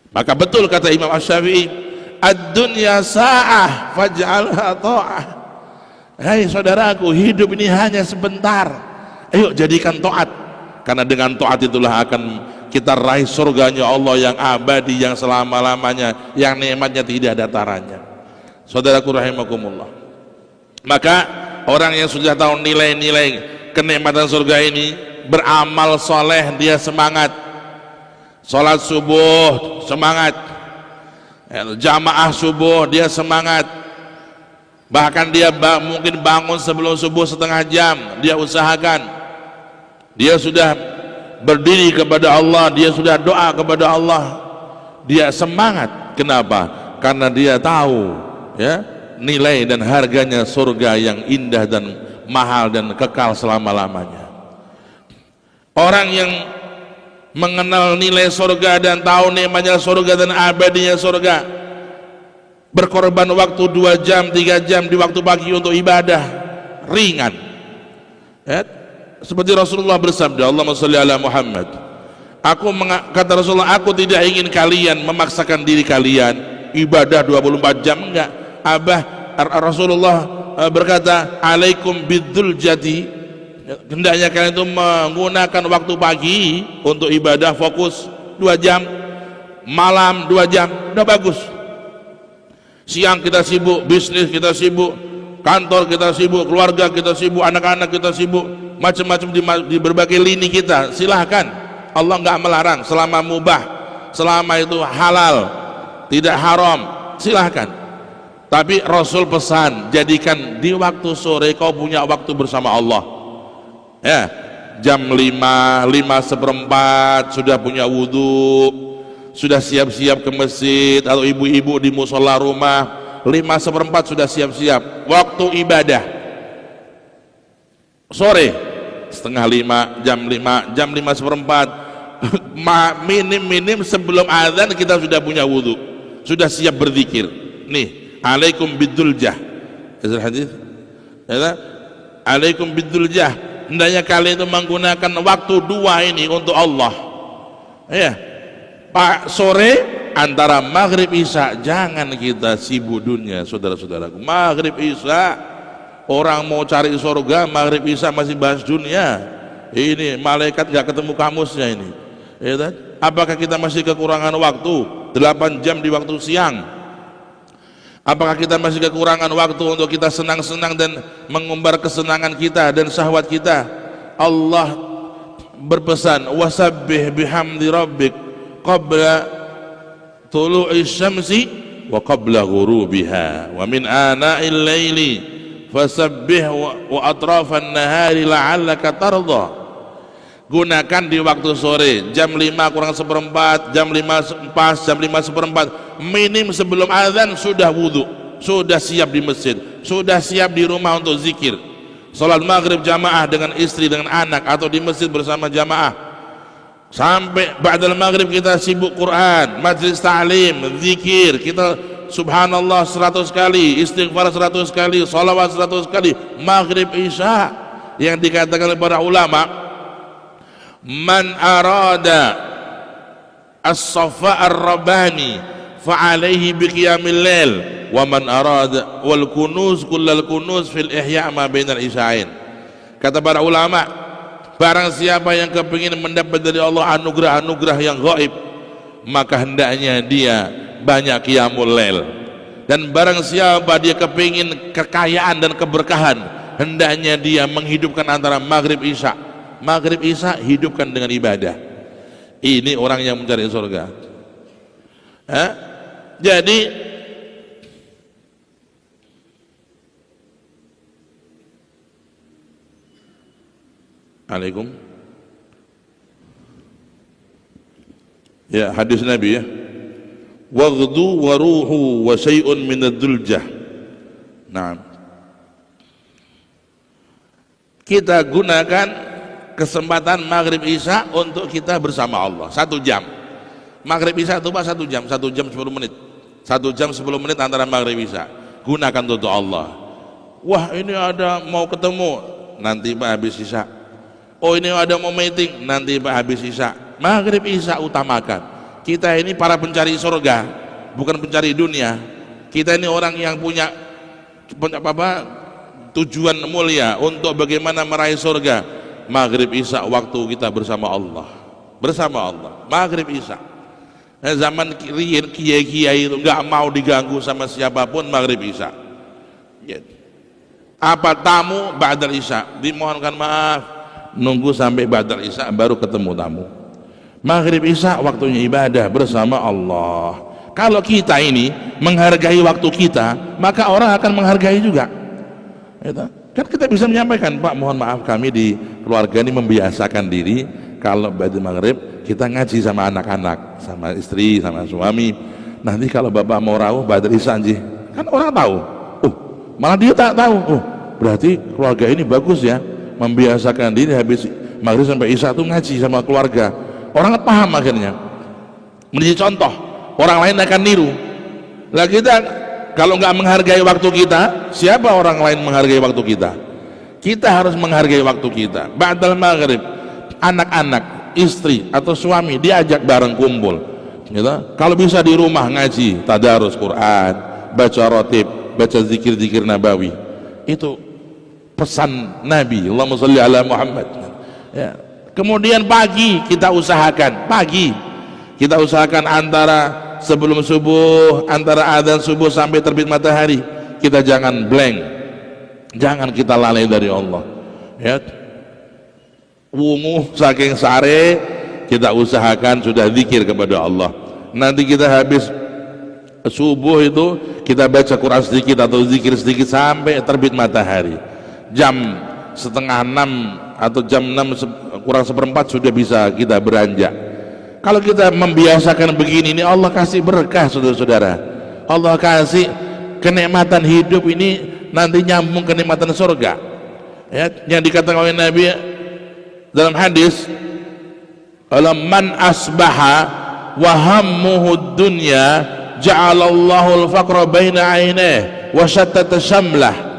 Maka betul kata Imam Asy-Syafi'i, ad-dunya sa'ah faj'alha ta'ah. Hai saudaraku, hidup ini hanya sebentar, ayo jadikan taat. Karena dengan taat itulah akan kita raih surganya Allah yang abadi, yang selama-lamanya, yang nikmatnya tidak ada taranya. Saudaraku rahimakumullah. Maka orang yang sudah tahu nilai-nilai kenikmatan surga ini, beramal soleh, dia semangat. Sholat subuh semangat, jamaah subuh dia semangat. Bahkan dia mungkin bangun sebelum subuh setengah jam, dia usahakan. Dia sudah berdiri kepada Allah, dia sudah doa kepada Allah, dia semangat. Kenapa? Karena dia tahu ya nilai dan harganya surga yang indah dan mahal dan kekal selama-lamanya. Orang yang mengenal nilai surga dan tahu nikmatnya surga dan abadinya surga, berkorban waktu 2 jam 3 jam di waktu pagi untuk ibadah ringan ya. Seperti Rasulullah bersabda, Allahumma sholli ala Muhammad, kata Rasulullah, aku tidak ingin kalian memaksakan diri kalian ibadah 24 jam, enggak. Rasulullah berkata, alaikum bidzul jadi, hendaknya kalian itu menggunakan waktu pagi untuk ibadah fokus 2 jam, malam 2 jam, udah bagus. Siang kita sibuk, bisnis kita sibuk, kantor kita sibuk, keluarga kita sibuk, anak-anak kita sibuk, macam-macam di berbagai lini kita. Silahkan, Allah nggak melarang selama mubah, selama itu halal, tidak haram, silahkan. Tapi Rasul pesan, jadikan di waktu sore kau punya waktu bersama Allah ya. Jam 5:05 sudah punya wudhu, sudah siap-siap ke masjid, atau ibu-ibu di musola rumah 5:04 sudah siap-siap waktu ibadah. Sore setengah 5, jam 5:04 minim sebelum azan kita sudah punya wudhu, sudah siap berzikir. Nih, alaikum bidzul-jah, hadis ya, alaikum bidzul-jah, hendaknya kalian itu menggunakan waktu 2 ini untuk Allah ya. Pak, sore antara maghrib isya jangan kita sibuk dunia, saudara-saudaraku. Maghrib isya orang mau cari surga, maghrib isya masih bahas dunia. Ini malaikat gak ketemu kamusnya ini ya, kan? Apakah kita masih kekurangan waktu 8 jam di waktu siang? Apakah kita masih kekurangan waktu untuk kita senang-senang dan mengumbar kesenangan kita dan syahwat kita? Allah berpesan, wasabbih bihamdi rabbik qabla tulu'i syamsi wa qabla ghurubiha wa min ana'il laili fasabbih wa atrafan nahari la'allaka tardha. Gunakan di waktu sore, jam 5 kurang seperempat, jam 5 pas, jam 5 seperempat, minim sebelum azan sudah wudhu, sudah siap di masjid, sudah siap di rumah untuk zikir. Salat maghrib jamaah dengan istri, dengan anak, atau di masjid bersama jamaah. Sampai ba'dal maghrib kita sibuk Quran, majlis ta'lim, zikir, kita subhanallah 100 kali, istighfar 100 kali, salawat 100 kali. Maghrib isya yang dikatakan oleh para ulama, man arada as-safa ar-rabbani fa'alaihi biqiyamil lail wa man arada wal kunuz kullal kunuz fil ihya ma bainal isya'ain. Kata para ulama, barang siapa yang kepingin mendapat dari Allah anugerah-anugerah yang gaib, maka hendaknya dia banyak qiyamul lail. Dan barang siapa dia kepingin kekayaan dan keberkahan, hendaknya dia menghidupkan antara maghrib isya. Maghrib isya hidupkan dengan ibadah. Ini orang yang mencari surga. Jadi Alaikum. Ya, hadis Nabi ya. Waghdu wa ruhu wa syai'un min ad-duljah. Nah, kita gunakan kesempatan maghrib isya untuk kita bersama Allah 1 jam. Maghrib isya itu Pak 1 jam, 1 jam 10 menit. 1 jam 10 menit antara maghrib isya. Gunakan untuk Allah. Wah, ini ada mau ketemu, nanti Pak habis isya. Oh, ini ada mau meeting, nanti Pak habis isya. Maghrib isya utamakan. Kita ini para pencari surga, bukan pencari dunia. Kita ini orang yang punya tujuan mulia untuk bagaimana meraih surga. Maghrib isya waktu kita bersama Allah, bersama Allah. Maghrib isya. Zaman kiai-kiai itu nggak mau diganggu sama siapapun, maghrib isya. Apa tamu ba'dal isya, dimohonkan maaf, nunggu sampai ba'dal isya baru ketemu tamu. Maghrib isya waktunya ibadah bersama Allah. Kalau kita ini menghargai waktu kita, maka orang akan menghargai juga. Kan kita bisa menyampaikan, Pak mohon maaf kami di keluarga ini membiasakan diri kalau ba'da maghrib kita ngaji sama anak-anak, sama istri, sama suami. Nanti kalau bapak mau rawuh ba'da isya kan orang tahu. Malah dia tak tahu. Berarti keluarga ini bagus ya, membiasakan diri habis maghrib sampai isya itu ngaji sama keluarga. Orang paham akhirnya, menjadi contoh, orang lain akan niru. Lah kita kalau nggak menghargai waktu kita, siapa orang lain menghargai waktu kita? Kita harus menghargai waktu kita. Ba'dal maghrib, anak-anak, istri atau suami diajak bareng kumpul. Gitu? Kalau bisa di rumah ngaji, tadarus Quran, baca rotib, baca zikir-zikir nabawi. Itu pesan Nabi. Allahumma sholli ala Muhammad. Ya. Kemudian pagi kita usahakan, antara sebelum subuh, antara adzan subuh sampai terbit matahari, kita jangan blank, jangan kita lalai dari Allah. Ya, wungu saking sare, kita usahakan sudah zikir kepada Allah. Nanti kita habis subuh itu kita baca Quran sedikit atau zikir sedikit sampai terbit matahari. Jam 5:30 atau jam 6 kurang seperempat sudah bisa kita beranjak. Kalau kita membiasakan begini, ini Allah kasih berkah saudara-saudara. Allah kasih kenikmatan hidup ini nanti nyambung kenikmatan surga. Ya, yang dikatakan oleh Nabi dalam hadis, man asbaha wa hammuhu dunya ja'alallahu al-faqra baina 'ainaihi wa shattata syamlah.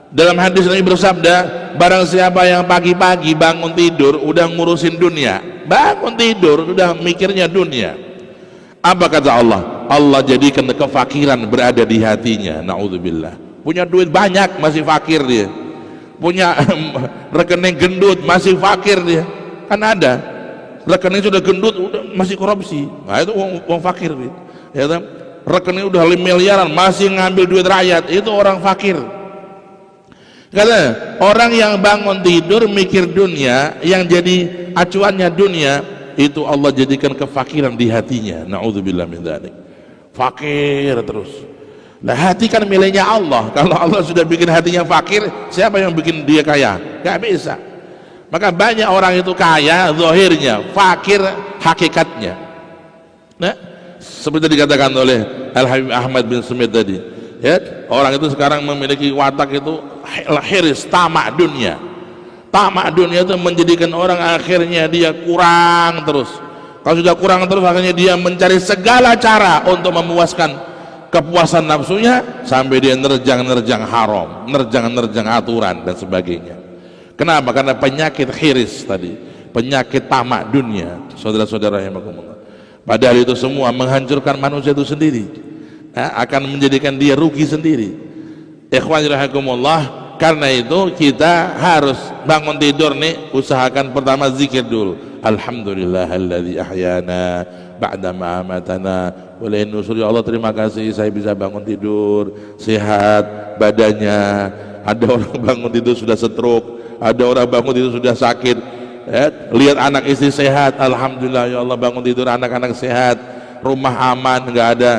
Dalam hadis Nabi bersabda, barang siapa yang pagi-pagi bangun tidur udah ngurusin dunia, bangun tidur udah mikirnya dunia, apa kata Allah? Allah jadikan kefakiran berada di hatinya. Na'udzubillah. Punya duit banyak masih fakir dia, punya rekening gendut masih fakir dia. Kan ada rekening sudah gendut udah masih korupsi, nah itu uang fakir dia. Ya, rekening udah 5 miliaran masih ngambil duit rakyat, itu orang fakir. Karena orang yang bangun tidur mikir dunia, yang jadi acuannya dunia, itu Allah jadikan kefakiran di hatinya. Na'udzubillah min dzalik. Fakir terus. Nah, hati kan miliknya Allah. Kalau Allah sudah bikin hatinya fakir, siapa yang bikin dia kaya? Gak bisa. Maka banyak orang itu kaya zahirnya, fakir hakikatnya. Nah, seperti dikatakan oleh Al-Habib Ahmad bin Sumit tadi, ya, orang itu sekarang memiliki watak itu hiris, tamak dunia. Tamak dunia itu menjadikan orang akhirnya dia kurang terus. Kalau sudah kurang terus, akhirnya dia mencari segala cara untuk memuaskan kepuasan nafsunya, sampai dia nerjang haram, nerjang aturan dan sebagainya. Kenapa? Karena penyakit khiris tadi, penyakit tamak dunia, saudara-saudara rahimakumullah. Padahal itu semua menghancurkan manusia itu sendiri, akan menjadikan dia rugi sendiri. Ikhwan rahimakumullah, karena itu kita harus bangun tidur nih, usahakan pertama zikir dulu. Alhamdulillahilladzi ahyana ba'da ma amatana wa ilaihin nusyur. Ya Allah, terima kasih saya bisa bangun tidur sehat badannya. Ada orang bangun tidur sudah stroke, ada orang bangun tidur sudah sakit. Lihat anak istri sehat, alhamdulillah ya Allah, bangun tidur anak-anak sehat, rumah aman, nggak ada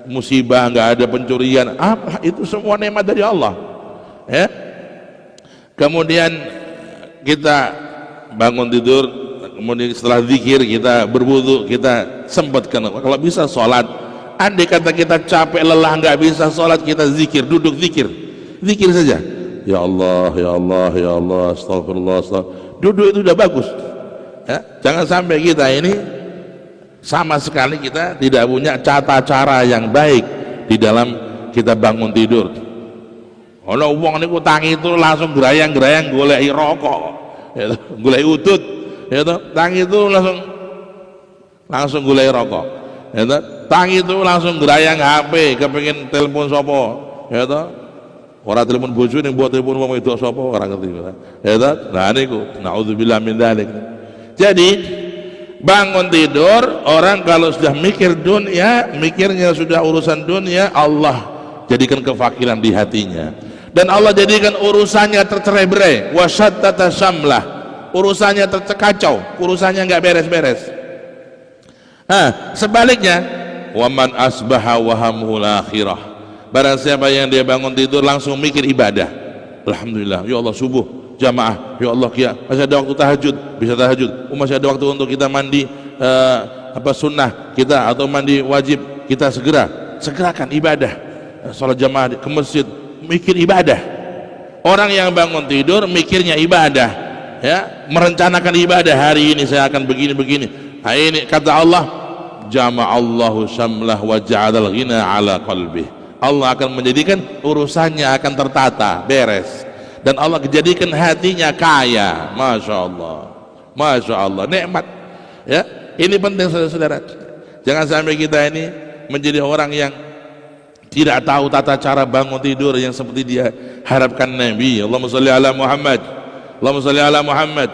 musibah, nggak ada pencurian. Apa itu semua nikmat dari Allah. Kemudian kita bangun tidur, kemudian setelah zikir kita berwudu, kita sempatkan kalau bisa sholat. Andai kata kita capek lelah nggak bisa sholat, kita zikir, duduk zikir saja. Ya Allah, ya Allah, ya Allah, astagfirullah, duduk itu udah bagus. Jangan sampai kita ini sama sekali kita tidak punya tata cara yang baik di dalam kita bangun tidur. Kalau uang niku tangi itu langsung gerayang-gerayang golek rokok, golek udut, tangi itu langsung golek rokok, tangi itu langsung gerayang HP, kepengin telepon sopo, orang telepon bojo yang buat telepon wong wedok sapa ora ngerti. Nah niku naudzubillah min dzalik. Jadi bangun tidur, orang kalau sudah mikir dunia, mikirnya sudah urusan dunia, Allah jadikan kefakiran di hatinya, dan Allah jadikan urusannya tercerai-berai, wasyattata syamlah, urusannya terkacau, urusannya enggak beres-beres. Sebaliknya, waman asbaha wa hamul akhirah, barang siapa yang dia bangun tidur langsung mikir ibadah. Alhamdulillah, ya Allah subuh jamaah, ya Allah masih ada waktu tahajud, bisa tahajud. Masih ada waktu untuk kita mandi sunnah kita atau mandi wajib, kita segerakan ibadah, sholat jamaah ke masjid, mikir ibadah. Orang yang bangun tidur mikirnya ibadah, merencanakan ibadah, hari ini saya akan begini. Nah, ini kata Allah, jama'allahu syamlah wa ja'alal ghina ala qalbih. Allah akan menjadikan urusannya akan tertata, beres, dan Allah menjadikan hatinya kaya. Masya Allah, nikmat. Ini penting saudara-saudara. Jangan sampai kita ini menjadi orang yang tidak tahu tata cara bangun tidur yang seperti dia harapkan Nabi. Allahumma sholli ala Muhammad, Allahumma sholli ala Muhammad.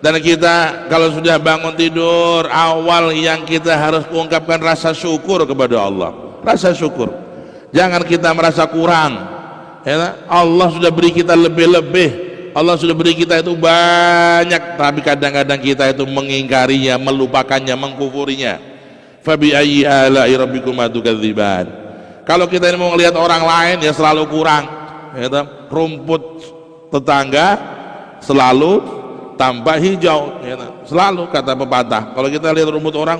Dan kita kalau sudah bangun tidur, awal yang kita harus ungkapkan rasa syukur kepada Allah. Rasa syukur. Jangan kita merasa kurang. Allah sudah beri kita lebih-lebih, Allah sudah beri kita itu banyak, tapi kadang-kadang kita itu mengingkarinya, melupakannya, mengkufurinya. Fabi ayyi ala'i rabbikuma tukadziban. Kalau kita ini mau melihat orang lain, ya selalu kurang. Rumput tetangga selalu tampak hijau, selalu kata pepatah. Kalau kita lihat rumput orang,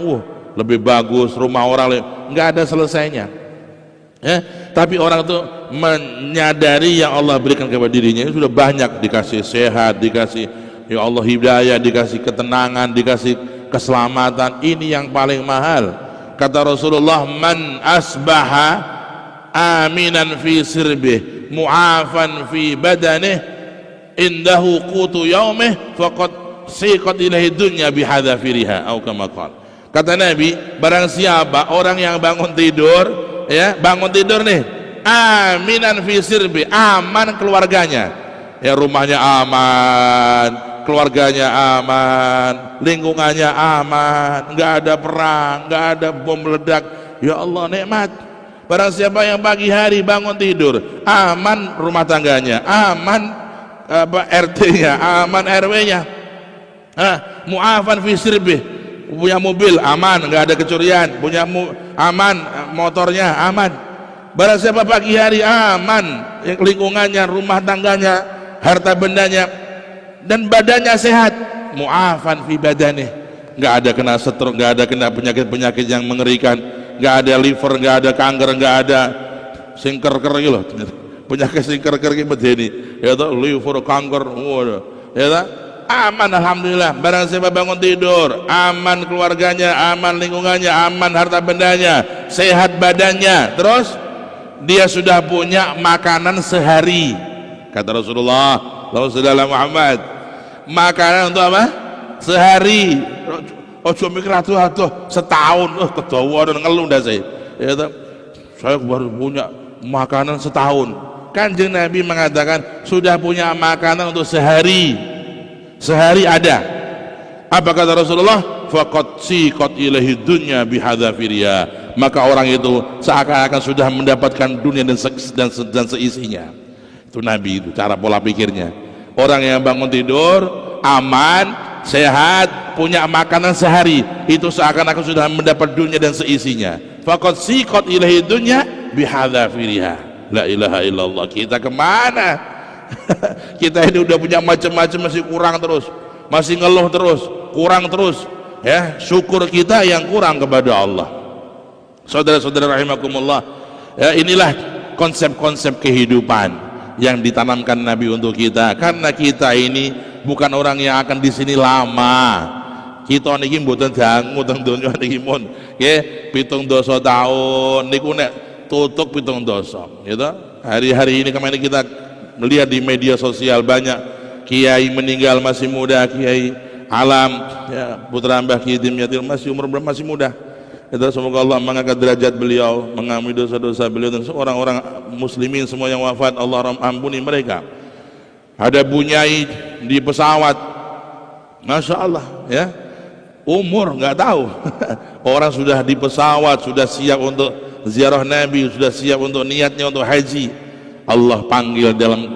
lebih bagus, rumah orang, nggak ada selesainya. Tapi orang itu menyadari yang Allah berikan kepada dirinya itu sudah banyak, dikasih sehat, dikasih ya Allah hidayah, dikasih ketenangan, dikasih keselamatan. Ini yang paling mahal. Kata Rasulullah, man asbaha aminan fi sirbih mu'afan fi badanih indahu qutu yaumih faqad siqat ilahi dunya bihadzafiriha atau kama qala. Kata Nabi, barang siapa orang yang bangun tidur, bangun tidur nih, aminan fi sirbi, aman keluarganya, rumahnya aman, keluarganya aman, lingkungannya aman, nggak ada perang, nggak ada bom meledak. Ya Allah, nikmat. Barang siapa yang pagi hari bangun tidur, aman rumah tangganya, aman RT-nya, aman RW-nya, mu'afan fi sirbi, punya mobil aman, nggak ada kecurian, punya aman, motornya aman. Barang siapa pagi hari aman, lingkungannya, rumah tangganya, harta bendanya dan badannya sehat, mu'afan fi badanih, nggak ada kena stroke, nggak ada kena penyakit-penyakit yang mengerikan, nggak ada liver, nggak ada kanker, nggak ada singker-ker gitu loh, penyakit singker-ker gitu begini, ya toh, liver, kanker, waduh, ya toh, aman alhamdulillah. Barang siapa bangun tidur aman, keluarganya aman, lingkungannya aman, harta bendanya, sehat badannya, terus dia sudah punya makanan sehari. Kata Rasulullah sallallahu Muhammad, makanan untuk apa? Sehari. Ojo mikir atuh setahun, kedawa dan ngeluh dah saya. Ya toh, saya baru punya makanan setahun. Kanjeng Nabi mengatakan sudah punya makanan untuk sehari. Sehari ada. Apa kata Rasulullah? Faqad siqat ilaihi dunya bihadzafiriya. Maka orang itu seakan-akan sudah mendapatkan dunia dan seisinya. Itu Nabi, itu cara pola pikirnya. Orang yang bangun tidur aman, sehat, punya makanan sehari, itu seakan-akan sudah mendapat dunia dan seisinya. Faqad siqat ilaihi dunya bihadzafiriha. La ilaha illallah. Kita kemana? Kita ini udah punya macam-macam, masih kurang terus, masih ngeluh terus, kurang terus, ya. Syukur kita yang kurang kepada Allah. Saudara-saudara rahimakumullah, ya, inilah konsep-konsep kehidupan yang ditanamkan Nabi untuk kita, karena kita ini bukan orang yang akan di sini lama. Kita niki mboten dangu teng donya niki mun nggih 70 tahun niku nek tutuk 70, gitu. Hari-hari ini kemarin kita melihat di media sosial banyak kiai meninggal masih muda, Kiai Alam, ya, putra Mbah Ki Dimyatil masih umur masih muda. Kita semoga Allah mengangkat derajat beliau, mengampuni dosa-dosa beliau, dan orang-orang muslimin semua yang wafat Allah ampuni mereka. Ada bunyai di pesawat, masya Allah, ya, umur nggak tahu. Orang sudah di pesawat, sudah siap untuk ziarah Nabi, sudah siap untuk niatnya untuk haji. Allah panggil dalam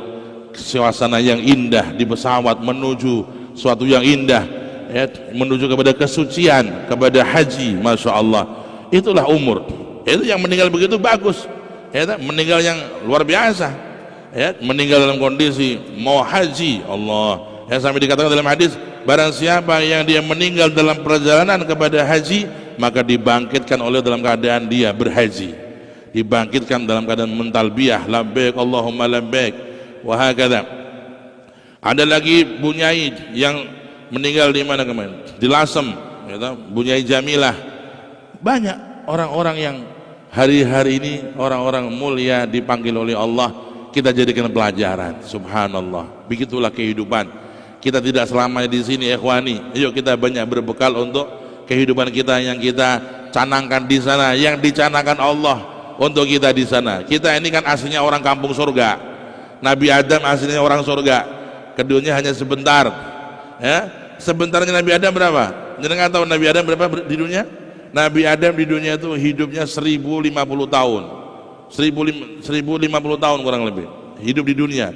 suasana yang indah di pesawat menuju suatu yang indah, ya, menuju kepada kesucian, kepada haji. Masya Allah, itulah umur. Itu yang meninggal begitu bagus, ya, meninggal yang luar biasa, ya, meninggal dalam kondisi mau haji. Allah, ya, sampai dikatakan dalam hadis, barang siapa yang dia meninggal dalam perjalanan kepada haji, maka dibangkitkan oleh dalam keadaan dia berhaji, dibangkitkan dalam keadaan mentalbiyah, labbaik Allahumma labbaik, wa hakadha. Ada lagi bunyai yang meninggal di mana kemarin? Di Lasem, ya, bunyai Jamilah. Banyak orang-orang yang hari-hari ini orang-orang mulia dipanggil oleh Allah, kita jadikan pelajaran. Subhanallah. Begitulah kehidupan. Kita tidak selamanya di sini, ikhwani. Yuk kita banyak berbekal untuk kehidupan kita yang kita canangkan di sana, yang dicanangkan Allah untuk kita di sana. Kita ini kan aslinya orang kampung surga. Nabi Adam aslinya orang surga. Keduanya hanya sebentar. Ya, sebentarnya Nabi Adam berapa? Jangan tahu Nabi Adam berapa di dunia? Nabi Adam di dunia itu hidupnya 1050 tahun. 1050 tahun kurang lebih. Hidup di dunia.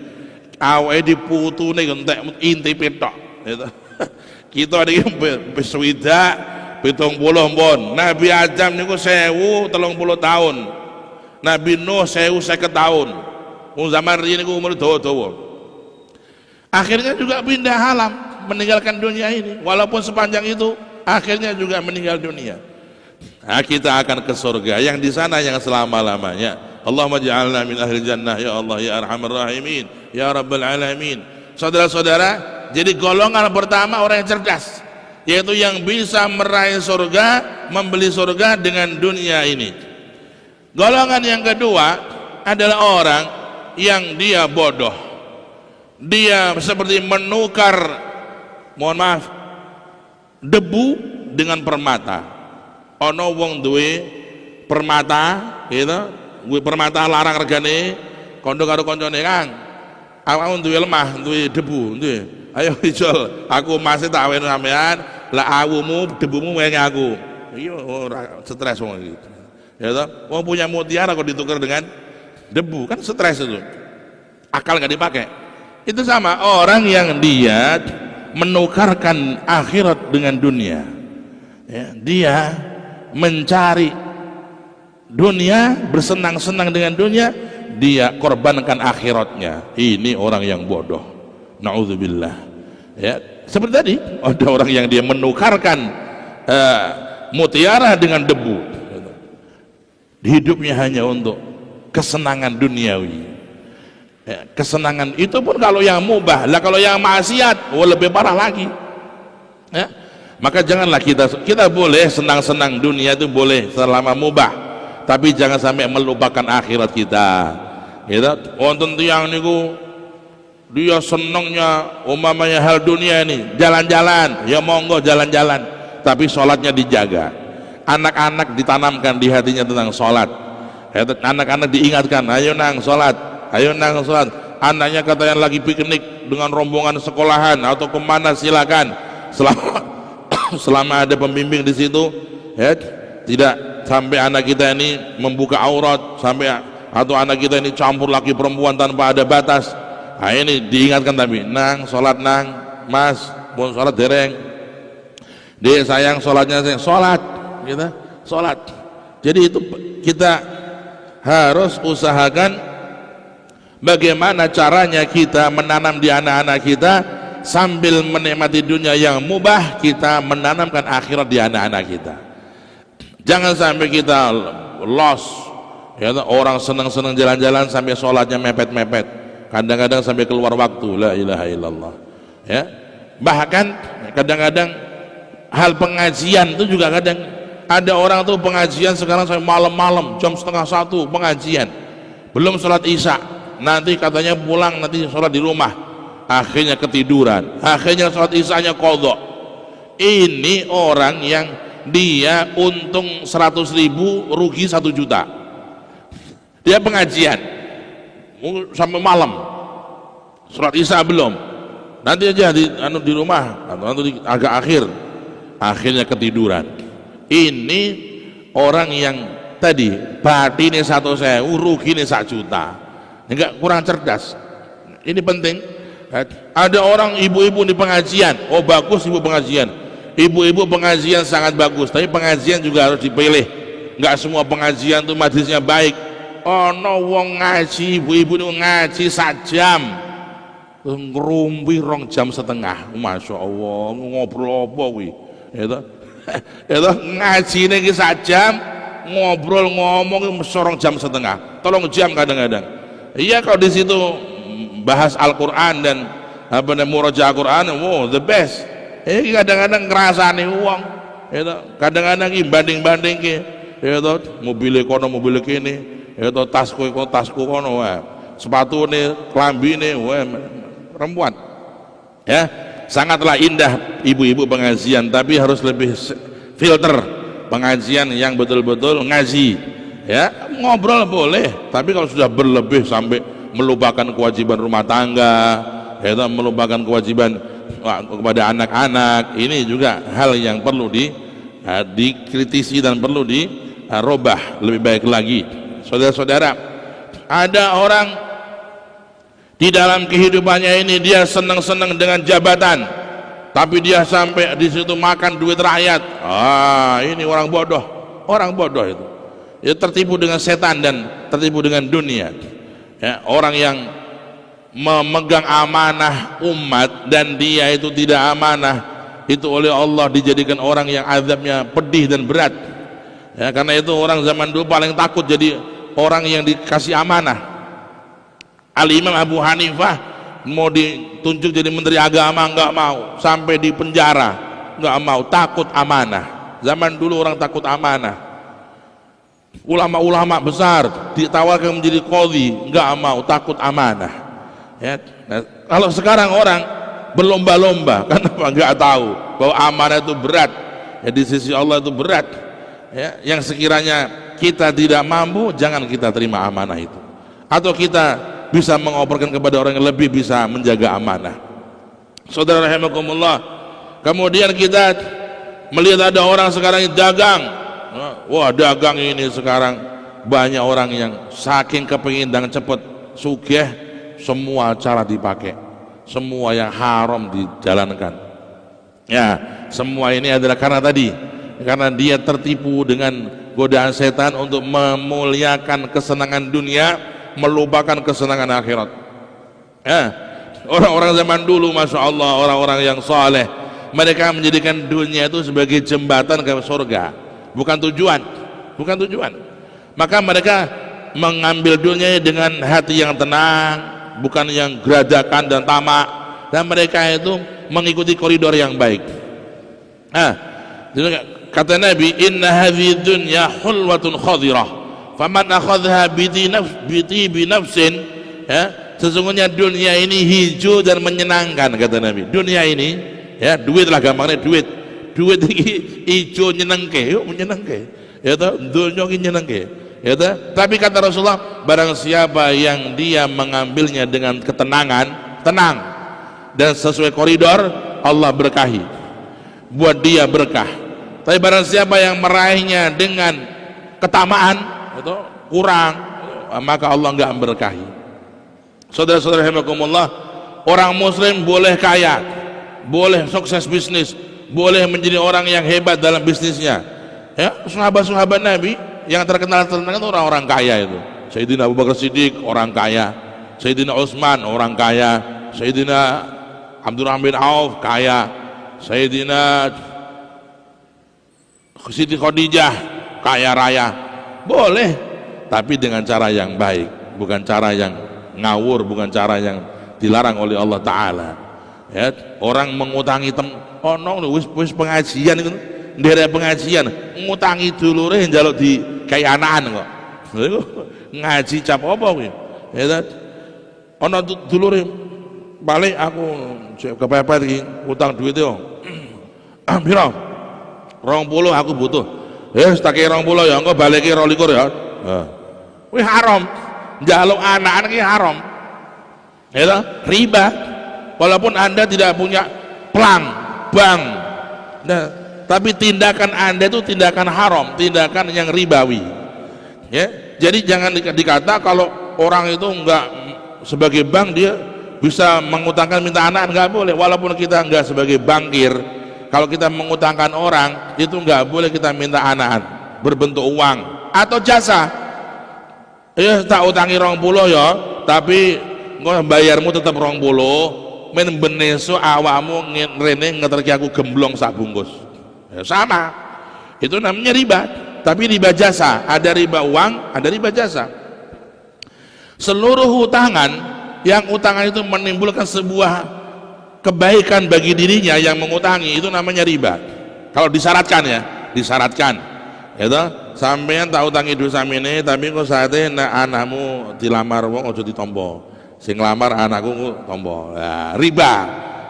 Awake diputune entek inti petok. Kita ada yang beswida 70 pun. Nabi Adam niku 1030 tahun. Nabi Nuh 1050 tahun. Zaman riyen niku umur dawa-dawa. Akhirnya juga pindah alam, meninggalkan dunia ini. Walaupun sepanjang itu, akhirnya juga meninggal dunia. Nah, kita akan ke surga yang di sana yang selama-lamanya. Allahumma ja'alna min ahli jannah ya Allah ya arhamar rahimin ya rabbal alamin. Saudara-saudara, jadi golongan pertama orang yang cerdas, yaitu yang bisa meraih surga, membeli surga dengan dunia ini. Golongan yang kedua adalah orang yang dia bodoh. Dia seperti menukar, mohon maaf, debu dengan permata. Ono wong duwe permata, gitu, duwe permata larang regane, kondo karo koncone, Kang, awakmu duwe lemah, duwe debu, duwe. Ayo ijol, aku masih tak awen sampean, lah awumu debumu wenge aku. Iya ora stres wong iki. Ya toh, wong punya mutiara kok ditukar dengan debu, kan stres itu. Akal enggak dipakai. Itu sama orang yang dia menukarkan akhirat dengan dunia. Ya, dia mencari dunia, bersenang-senang dengan dunia, dia korbankan akhiratnya. Ini orang yang bodoh. Na'udzubillah. Ya, seperti tadi ada orang yang dia menukarkan mutiara dengan debu. Hidupnya hanya untuk kesenangan duniawi. Ya, kesenangan itu pun kalau yang mubah. Lah kalau yang maksiat, lebih parah lagi. Ya, maka janganlah kita boleh senang-senang dunia itu boleh selama mubah, tapi jangan sampai melupakan akhirat kita. Gitu. Wonten tiyang niku dia senangnya umpamanya hal dunia ini, jalan-jalan, ya monggo jalan-jalan, tapi sholatnya dijaga. Anak-anak ditanamkan di hatinya tentang sholat. Anak-anak diingatkan, ayo nang sholat, ayo nang sholat. Anaknya katanya lagi piknik dengan rombongan sekolahan atau kemana, silakan. Selama ada pembimbing di situ, ya, tidak sampai anak kita ini membuka aurat, atau anak kita ini campur laki perempuan tanpa ada batas. Nah, ini diingatkan, tapi nang sholat nang, mas pun sholat dereng, dek sayang sholatnya sayang, sholat, gitu, sholat. Jadi itu kita harus usahakan bagaimana caranya kita menanam di anak-anak kita, sambil menikmati dunia yang mubah, kita menanamkan akhirat di anak-anak kita. Jangan sampai kita lost, ya, orang senang-senang jalan-jalan sampai sholatnya mepet-mepet, kadang-kadang sampai keluar waktu, la ilaha illallah. Ya, bahkan kadang-kadang hal pengajian itu juga kadang ada orang tuh pengajian sekarang sampai malam-malam jam 12:30 pengajian, belum sholat isya, nanti katanya pulang nanti sholat di rumah, akhirnya ketiduran, akhirnya sholat isyanya qadha. Ini orang yang dia untung 100.000 rugi 1 juta. Dia pengajian sampai malam, sholat isya belum, nanti aja di rumah atau di agak akhirnya ketiduran. Ini orang yang tadi batinnya 100.000 rugi 1 juta, enggak, kurang cerdas. Ini penting. Ada orang ibu-ibu di pengajian, bagus ibu pengajian, ibu-ibu pengajian sangat bagus, tapi pengajian juga harus dipilih. Enggak semua pengajian tuh majlisnya baik. No wong ngaji, ibu-ibu itu ngaji 1 jam, ngerumpi 2 jam setengah, masya Allah, ngobrol apa kuwi, itu ngaji ini 1 jam, ngobrol ngomong 2 jam setengah, 3 jam kadang-kadang. Iya, kalau di situ bahas Al-Quran dan murojaah Al-Quran, the best. Kadang-kadang ngerasani uang, kadang-kadang banding-banding, mobil kono mobil kini, tasku kono, sepatu nih, kelambi nih, perempuan. Ya, sangatlah indah ibu-ibu pengajian, tapi harus lebih filter pengajian yang betul-betul ngaji. Ya, ngobrol boleh, tapi kalau sudah berlebih sampai melupakan kewajiban rumah tangga, melupakan kewajiban kepada anak-anak, ini juga hal yang perlu dikritisi dan perlu dirubah lebih baik lagi. Saudara-saudara, ada orang di dalam kehidupannya ini dia senang-senang dengan jabatan, tapi dia sampai di situ makan duit rakyat. Ini orang bodoh itu. Ya, tertipu dengan setan dan tertipu dengan dunia. Ya, orang yang memegang amanah umat dan dia itu tidak amanah, itu oleh Allah dijadikan orang yang azabnya pedih dan berat. Ya, karena itu orang zaman dulu paling takut jadi orang yang dikasih amanah. Al-Imam Abu Hanifah mau ditunjuk jadi menteri agama, enggak mau, sampai di penjara, enggak mau, takut amanah. Zaman dulu orang takut amanah. Ulama-ulama besar ditawarkan menjadi qadhi, enggak mau, takut amanah. Ya, nah, kalau sekarang orang berlomba-lomba karena enggak tahu bahwa amanah itu berat, ya, di sisi Allah itu berat. Ya, yang sekiranya kita tidak mampu, jangan kita terima amanah itu, atau kita bisa mengoperkan kepada orang yang lebih bisa menjaga amanah. Saudara rahimakumullah, kemudian kita melihat ada orang sekarang dagang. Wah, dagang ini sekarang banyak orang yang saking kepingin dan cepat sugih, semua cara dipakai, semua yang haram dijalankan. Ya, semua ini adalah karena dia tertipu dengan godaan setan untuk memuliakan kesenangan dunia, melupakan kesenangan akhirat. Ya, Orang-orang zaman dulu, masya Allah, orang-orang yang saleh, mereka menjadikan dunia itu sebagai jembatan ke surga, bukan tujuan, bukan tujuan. Maka mereka mengambil dunia dengan hati yang tenang, bukan yang geradakan dan tamak, dan mereka itu mengikuti koridor yang baik. Kata Nabi, inna hadhihi dunya hulwatun khadirah, faman akhadha bi nafsin, ya, sesungguhnya dunia ini hijau dan menyenangkan, kata Nabi. Dunia ini, ya, duit lah gampangnya, duit ini hijau nyenengke, yuk menyenengke, ya toh, dunia ini nyenengke, ya toh. Tapi kata Rasulullah, barang siapa yang dia mengambilnya dengan ketenangan, tenang dan sesuai koridor, Allah berkahi, buat dia berkah. Tapi barang siapa yang meraihnya dengan ketamaan, itu kurang, maka Allah enggak memberkahi. Saudara-saudara rahimakumullah, orang muslim boleh kaya, boleh sukses bisnis, boleh menjadi orang yang hebat dalam bisnisnya. Ya, sahabat-sahabat Nabi yang terkenal itu orang-orang kaya itu. Sayyidina Abu Bakar Siddiq orang kaya, Sayyidina Utsman orang kaya, Sayyidina Abdurrahman bin Auf kaya, Sayyidina Siti Khadijah kaya raya. Boleh, tapi dengan cara yang baik, bukan cara yang ngawur, bukan cara yang dilarang oleh Allah Ta'ala. Ya, orang mengutangi wis pengajian itu, ndere pengajian ngutangi dulure njaluk di kayak anakan kok. Ngaji cap apa kuwi? Ya, ana dulure balik aku kepepet iki utang duit yo. Piro? 20 aku butuh. Tak kira 20 ya, engko balike 22 ya. Wih haram. Njaluk anakan iki haram. Ya, riba. Walaupun Anda tidak punya bank. Nah, tapi tindakan Anda itu tindakan haram, tindakan yang ribawi. Ya, jadi jangan dikata kalau orang itu enggak sebagai bank dia bisa mengutangkan minta anakan, enggak boleh. Walaupun kita enggak sebagai bankir, kalau kita mengutangkan orang itu enggak boleh kita minta anakan berbentuk uang atau jasa. Ya tak utangi 20 ya, tapi engko bayarmu tetap 20. Men beneso awakmu rene ngeterki aku gemblong sak bungkus. Ya sama. Itu namanya riba, tapi riba jasa. Ada riba uang, ada riba jasa. Seluruh utangan yang utangan itu menimbulkan sebuah kebaikan bagi dirinya yang mengutangi, itu namanya riba. Kalau disyaratkan ya, disyaratkan. Itu sampean tak utangi duit samene, tapi kok saate nek anakmu dilamar wong aja ditampa. Sing lamar anakku tampa. Nah, riba.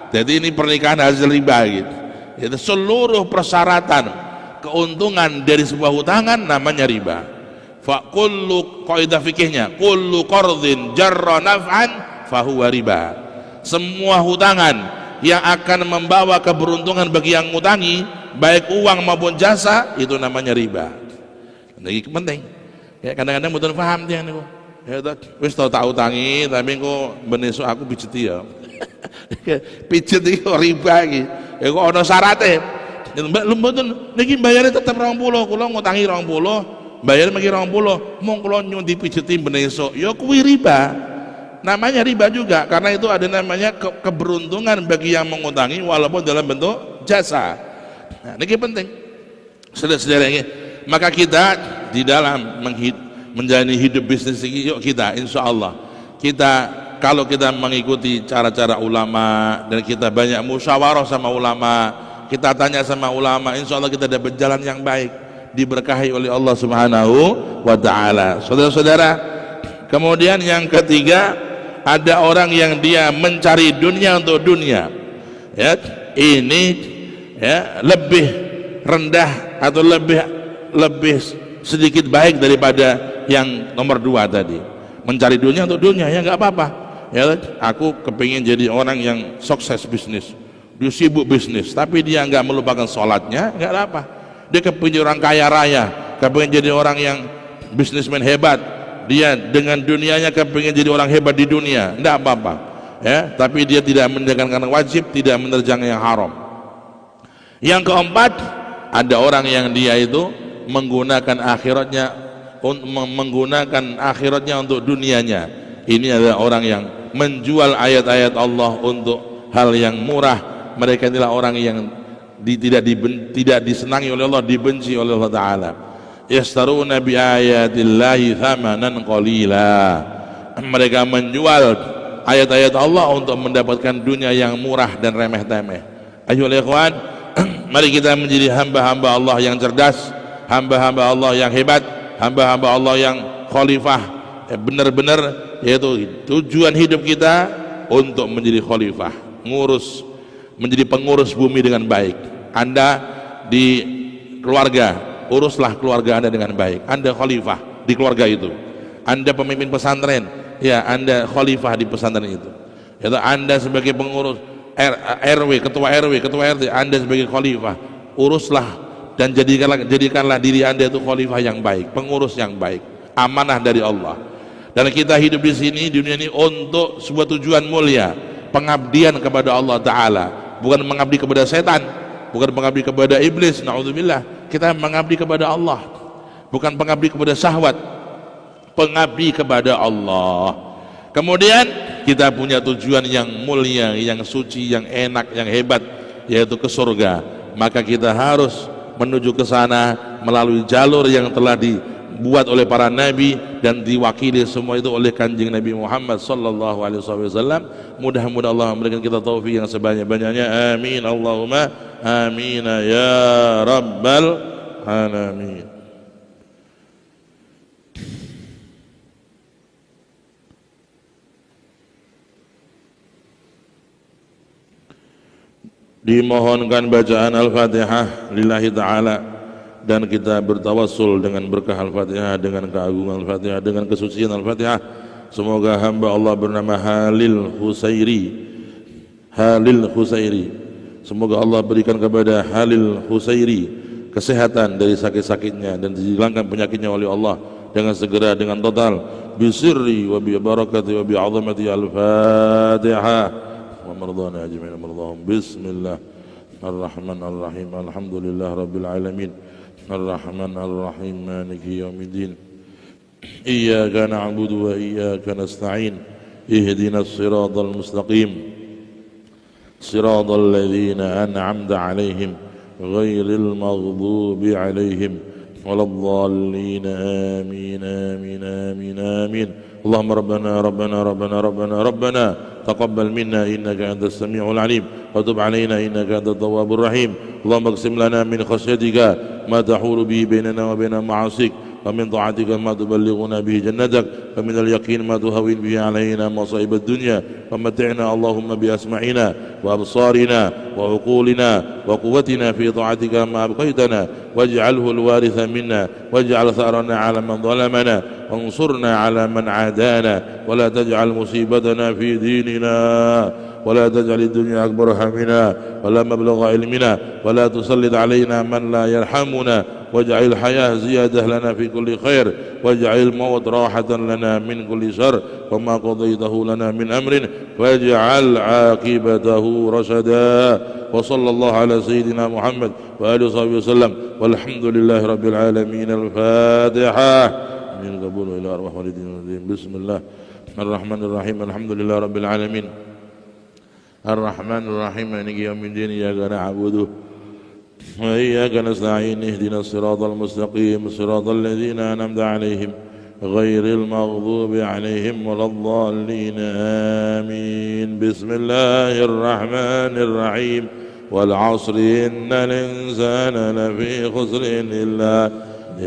Jadi ini pernikahan hasil riba gitu. Itu seluruh persyaratan keuntungan dari sebuah utangan namanya riba. Fa kullu qaidah fikihnya, kullu qardin jarra naf'an fahuwa riba. Semua hutangan yang akan membawa keberuntungan bagi yang ngutangi, baik uang maupun jasa, itu namanya riba. Ini penting. Ya, kadang-kadang mboten paham dia niku. Ya wis tau tak utangi, tapi kok benesuk aku pijeti ya. Pijet iki kok riba iki. Ya kok ana syarate. Mbak mboten niki bayare tetep 20, kula ngutangi 20, bayar mengki 20, mung kula nyundi pijeti benesuk. Ya kuwi riba. Namanya riba juga, karena itu ada namanya keberuntungan bagi yang mengutangi walaupun dalam bentuk jasa. Nah, ini penting. Saudara-saudara ini, maka kita di dalam menjalani hidup bisnis ini, yuk kita insya Allah kita kalau kita mengikuti cara-cara ulama dan kita banyak musyawarah sama ulama, kita tanya sama ulama, insya Allah kita dapat jalan yang baik, diberkahi oleh Allah Subhanahu wa Ta'ala. Saudara-saudara, kemudian yang ketiga, ada orang yang dia mencari dunia untuk dunia, ya, ini ya lebih rendah atau lebih sedikit baik daripada yang nomor 2 tadi. Mencari dunia untuk dunia, ya nggak apa-apa. Ya, aku kepingin jadi orang yang sukses bisnis, dia sibuk bisnis, tapi dia nggak melupakan sholatnya, nggak apa. Dia kepingin jadi orang kaya raya, kepingin jadi orang yang bisnismen hebat, dia dengan dunianya kepingin jadi orang hebat di dunia, tidak apa-apa ya, tapi dia tidak menjalankan wajib, tidak menerjang yang haram. Yang keempat, ada orang yang dia itu menggunakan akhiratnya untuk dunianya. Ini adalah orang yang menjual ayat-ayat Allah untuk hal yang murah, mereka inilah orang yang tidak disenangi oleh Allah, dibenci oleh Allah Ta'ala. Yastaruna bi ayatillahi thamanan qalila, mereka menjual ayat-ayat Allah untuk mendapatkan dunia yang murah dan remeh-temeh. Ayolah ikhwan, mari kita menjadi hamba-hamba Allah yang cerdas, hamba-hamba Allah yang hebat, hamba-hamba Allah yang khalifah, benar-benar, yaitu tujuan hidup kita untuk menjadi khalifah, menjadi pengurus bumi dengan baik. Anda di keluarga, uruslah keluarga Anda dengan baik. Anda khalifah di keluarga itu. Anda pemimpin pesantren, ya Anda khalifah di pesantren itu. Yaitu Anda sebagai pengurus RW, ketua RW, ketua RT, Anda sebagai khalifah, uruslah dan jadikanlah diri Anda itu khalifah yang baik, pengurus yang baik, amanah dari Allah. Dan kita hidup di sini, di dunia ini untuk sebuah tujuan mulia, pengabdian kepada Allah Ta'ala, bukan mengabdi kepada setan, bukan mengabdi kepada iblis, na'udzubillah. Kita mengabdi kepada Allah, bukan pengabdi kepada syahwat, pengabdi kepada Allah. Kemudian kita punya tujuan yang mulia, yang suci, yang enak, yang hebat, yaitu ke surga. Maka kita harus menuju ke sana melalui jalur yang telah dibuat oleh para nabi dan diwakili semua itu oleh kanjeng Nabi Muhammad sallallahu alaihi wasallam. Mudah-mudahan Allah memberikan kita taufik yang sebanyak-banyaknya. Amin Allahumma amin ya rabbal alamin. Dimohonkan bacaan Al-Fatihah lillahi ta'ala, dan kita bertawassul dengan berkah Al-Fatihah, dengan keagungan Al-Fatihah, dengan kesucian Al-Fatihah. Semoga hamba Allah bernama Halil Husairi, semoga Allah berikan kepada Halil Husairi kesehatan dari sakit-sakitnya dan dihilangkan penyakitnya oleh Allah dengan segera, dengan total, bisirri wa bi barakati wa bi azamati. Al-Fatihah. ومرضانا أجمعين مرضاهم. بسم الله الرحمن الرحيم. الحمد لله رب العالمين الرحمن الرحيم مالك يوم الدين إياك نعبد وإياك نستعين اهدنا الصراط المستقيم صراط الذين أنعمت عليهم غير المغضوب عليهم ولا الضالين. آمين آمين آمين آمين. اللهم ربنا تقبل منا إنك أنت السميع العليم وتب علينا إنك أنت التواب الرحيم. اللهم اقسم لنا من خشيتك ما تحول به بيننا وبين معاصيك، ومن طاعتك ما تبلغنا به جنتك، ومن اليقين ما تهون به علينا مصائب الدنيا، ومتعنا اللهم بأسماعنا وأبصارنا وعقولنا وقوتنا في طاعتك ما أبقيتنا، واجعله الوارث منا، واجعل ثأرنا على من ظلمنا، وانصرنا على من عادانا، ولا تجعل مصيبتنا في ديننا، ولا تجعل الدنيا أكبر همنا ولا مبلغ علمنا، ولا تسلط علينا من لا يرحمنا، واجعل الحياة زيادة لنا في كل خير، واجعل الموت راحة لنا من كل شر، وما قضيته لنا من أمر واجعل عاقبته رشدا. وصلى الله على سيدنا محمد وآله وصحبه وسلم، والحمد لله رب العالمين. الفاتحة. من قبول إلى أرواح والدين. بسم الله الرحمن الرحيم. الحمد لله رب العالمين الرحمن الرحيم مالك يوم الدين إياك نعبد وإياك نستعين اهدنا الصراط المستقيم صراط الذين أنعمت عليهم غير المغضوب عليهم ولا الضالين. آمين. بسم الله الرحمن الرحيم. والعصر إن الإنسان لفي خسر إلا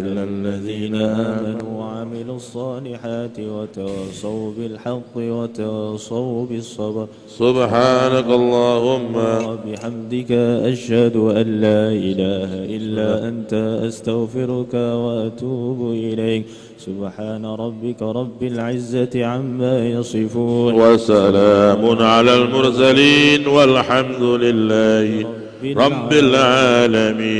الذين آمنوا وعملوا الصالحات وتواصوا بالحق وتواصوا بالصبر. سبحانك اللهم وبحمدك أشهد أن لا إله إلا أنت أستغفرك وأتوب إليك. سبحان ربك رب العزة عما يصفون وسلام على المرسلين والحمد لله رب العالمين.